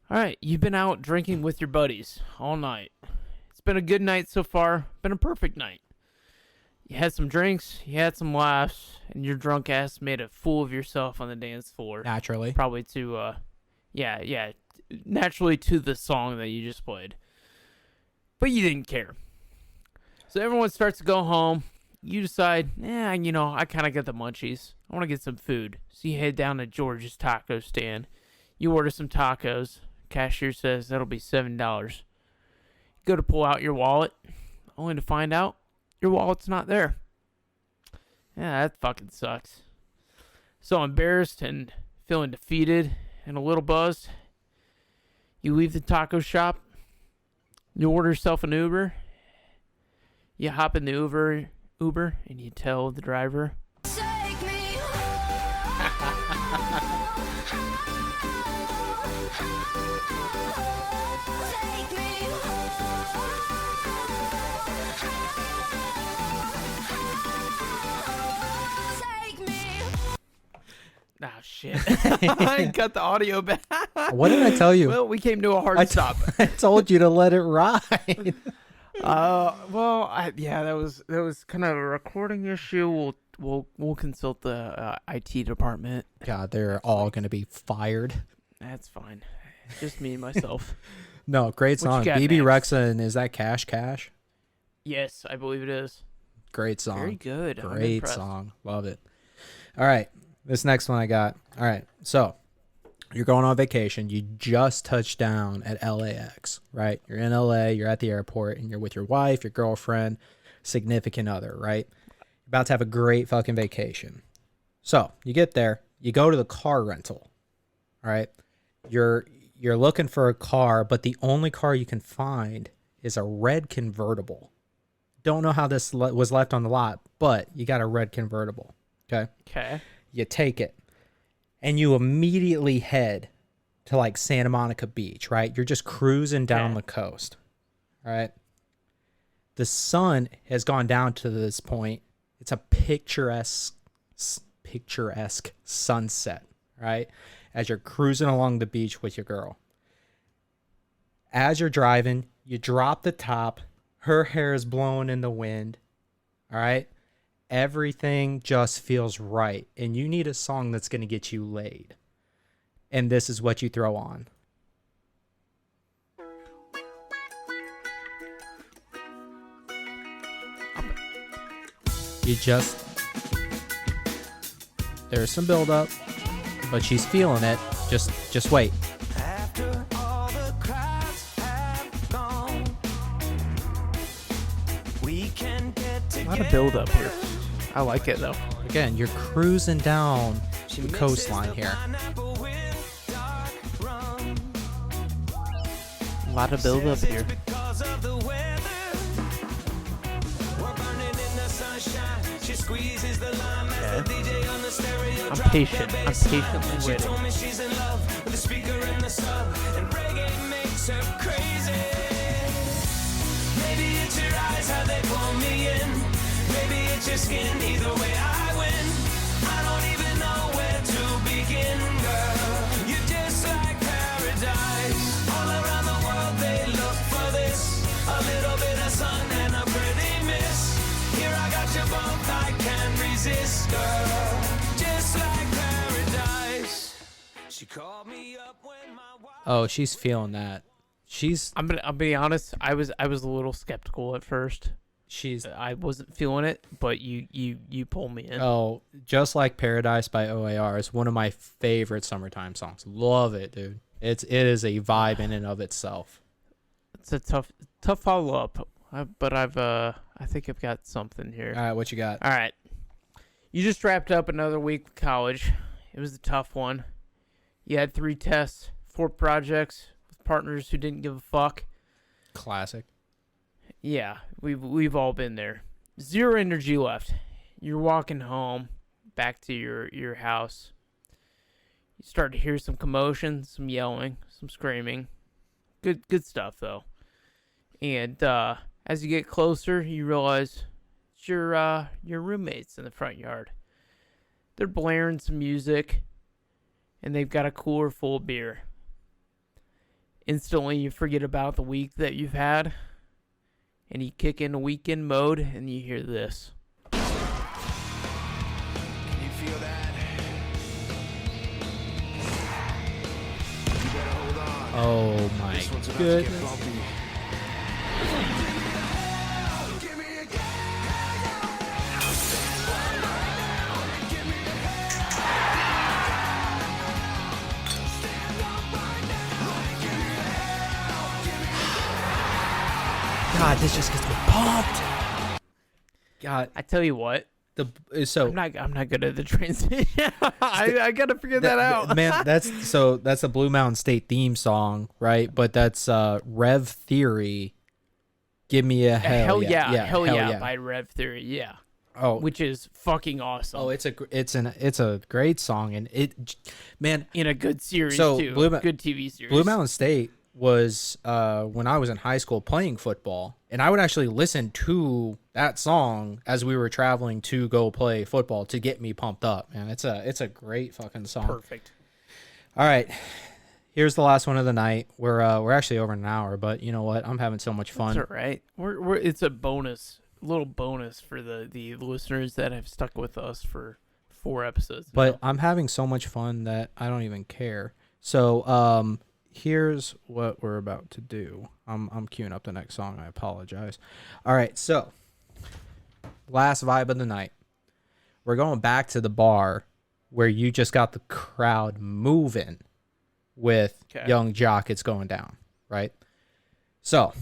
All right, you've been out drinking with your buddies all night. It's been a good night so far, been a perfect night. You had some drinks, you had some laughs, and your drunk ass made a fool of yourself on the dance floor. Naturally. Probably to, naturally to the song that you just played. But you didn't care. So everyone starts to go home. You decide, I kind of got the munchies. I want to get some food. So you head down to George's taco stand. You order some tacos. Cashier says that'll be $7. You go to pull out your wallet, only to find out your wallet's not there. Yeah, that fucking sucks. So embarrassed and feeling defeated and a little buzzed, you leave the taco shop. You order yourself an Uber. You hop in the Uber and you tell the driver, Take me home. Take me home. Take me. oh shit. I got the audio back. What did I tell you? Well, we came to a hard stop. I told you to let it ride. That was kind of a recording issue. We'll consult the IT department. God, they're all going to be fired. That's fine. Just me and myself. No, great What you song. got BB next? Rexa, and is that Cash Cash? Yes, I believe it is. Great song. Very good. I'm Great impressed. song. Love it. All right. This next one I got. All right. So you're going on vacation. You just touched down at LAX, right? You're in LA. You're at the airport, and you're with your wife, your girlfriend, significant other, right? About to have a great fucking vacation. So you get there. You go to the car rental, all right? You're looking for a car, but the only car you can find is a red convertible. Don't know how this was left on the lot, but you got a red convertible, okay? Okay. You take it, and you immediately head to like Santa Monica Beach, right? You're just cruising down the coast, right? The sun has gone down to this point. It's a picturesque sunset, right? As you're cruising along the beach with your girl. As you're driving, you drop the top. Her hair is blowing in the wind, all right? Everything just feels right, and you need a song that's going to get you laid. And this is what you throw on. There's some build up, but she's feeling it. Just wait. After all the crowds have gone, we can get A together. lot of build up here. I like it though. Again, you're cruising down the coastline here. Pineapple with dark rum. A lot of build up here. Because of the weather, we're burning in the sunshine. She squeezes the lime as the DJ on the stereo I'm drop patient. that I'm bass line. patiently She waiting. told me she's in love with the speaker in the sub, and reggae makes her crazy. Maybe it's your eyes, how they pull me in. Maybe it's your skin, either way I win. I don't even know where to begin, girl. You're just like paradise. All around the world they look for this. A little bit of sun and a pretty miss. Here I got you both, I can't resist, girl. Just like paradise. She called me up when my wife. Oh, she's feeling that. I'll be honest. I was a little skeptical at first. I wasn't feeling it, but you pull me in. Oh, Just Like Paradise by OAR is one of my favorite summertime songs. Love it, dude. It is a vibe in and of itself. It's a tough follow up, but I think I've got something here. All right, what you got? All right, you just wrapped up another week of college. It was a tough one. You had 3 tests, 4 projects with partners who didn't give a fuck. Classic. Yeah, we've all been there. 0 energy left. You're walking home, back to your house. You start to hear some commotion, some yelling, some screaming. Good stuff though. And as you get closer, you realize it's your roommates in the front yard. They're blaring some music, and they've got a cooler full of beer. Instantly, you forget about the week that you've had, and you kick into weekend mode, and you hear this. Can you feel that? You better hold on. Oh my This one's about to goodness. get bumpy. God, this just gets me pumped. God, I tell you what, so I'm not good at the transition. I gotta figure that out. man, that's a Blue Mountain State theme song, right? But that's Rev Theory. Give me a hell yeah. Hell yeah by Rev Theory, yeah. Oh, Which is fucking awesome. oh, it's a great song, and man, in a good series So, too. Good TV series. Blue Mountain State was when I was in high school playing football, and I would actually listen to that song as we were traveling to go play football to get me pumped up. Man, it's a great fucking song. Perfect. All right, here's the last one of the night. We're actually over an hour, but you know what? I'm having so much fun. That's all right. We're it's a little bonus for the listeners that have stuck with us for 4 episodes. But now. I'm having so much fun that I don't even care. So here's what we're about to do. I'm queuing up the next song. I apologize. All right, so last vibe of the night. We're going back to the bar where you just got the crowd moving with Okay. Young Jock. It's going down, right? So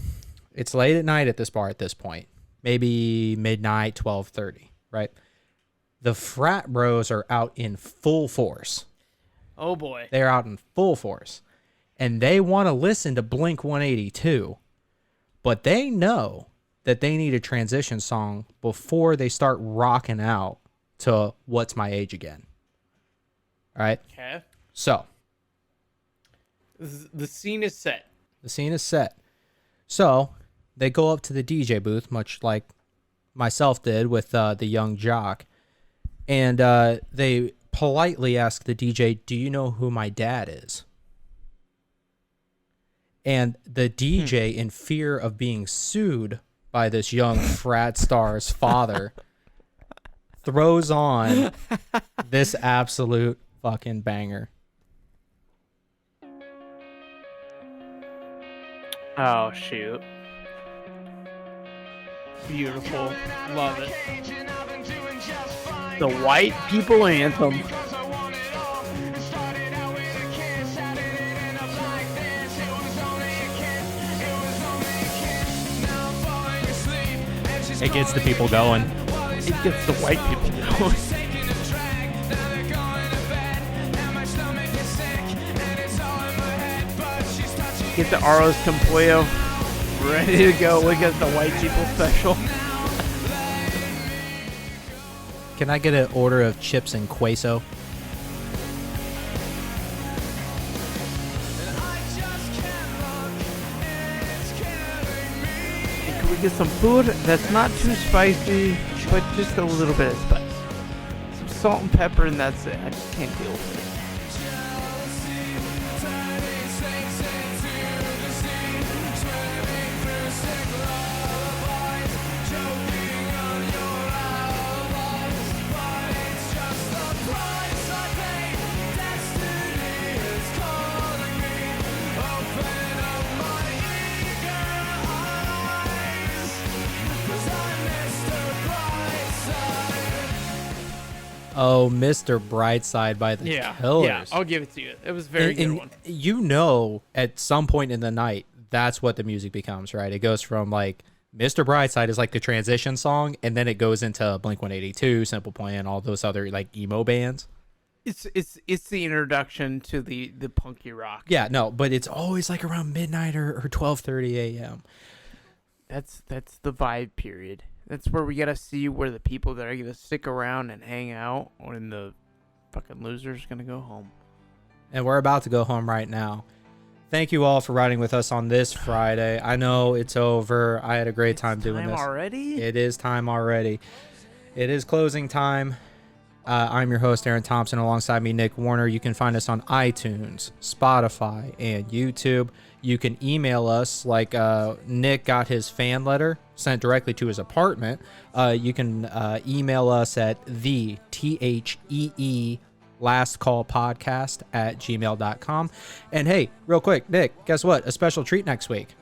it's late at night at this bar at this point. Maybe midnight, 12:30, right? The frat bros are out in full force. Oh boy. They're out in full force. And they want to listen to Blink 182, but they know that they need a transition song before they start rocking out to What's My Age Again. All right? Okay. So, The scene is set. the scene is set. So, they go up to the DJ booth, much like myself did with the Young Jock, and they politely ask the DJ, "Do you know who my dad is?" And the DJ, in fear of being sued by this young frat star's father, throws on this absolute fucking banger. Oh shoot. Beautiful. Love it. The white people anthem. It gets the people going. It gets the white people going. Get the Arroz con Pollo ready to go. We got the white people special. Can I get an order of chips and queso? Can we get some food that's not too spicy, but just a little bit of spice? Some salt and pepper, and that's it. I just can't deal with it. Oh, Mr. Brightside by the Killers. Yeah, I'll give it to you. It was a very good one. You know, at some point in the night, that's what the music becomes, right? It goes from like Mr. Brightside is like the transition song, and then it goes into Blink 182, Simple Plan, all those other like emo bands. It's the introduction to the punky rock. Yeah, no, but it's always like around midnight or 12:30 a.m. That's the vibe period. That's where we gotta see where the people that are gonna stick around and hang out, when the fucking loser's gonna go home. And we're about to go home right now. Thank you all for riding with us on this Friday. I know it's over. I had a great time doing this. Already? It is time already. It is closing time. I'm your host, Aaron Thompson. Alongside me, Nick Warner. You can find us on iTunes, Spotify, and YouTube. You can email us, like Nick got his fan letter sent directly to his apartment. You can email us at THEE last call podcast at gmail.com. And hey, real quick, Nick, guess what? A special treat next week.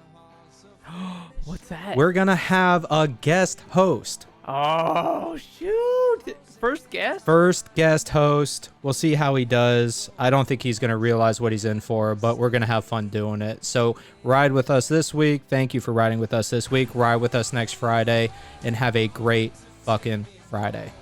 What's that? We're going to have a guest host. Oh, shoot. First guest? First guest host. We'll see how he does. I don't think he's going to realize what he's in for, but we're going to have fun doing it. So ride with us this week. Thank you for riding with us this week. Ride with us next Friday and have a great fucking Friday.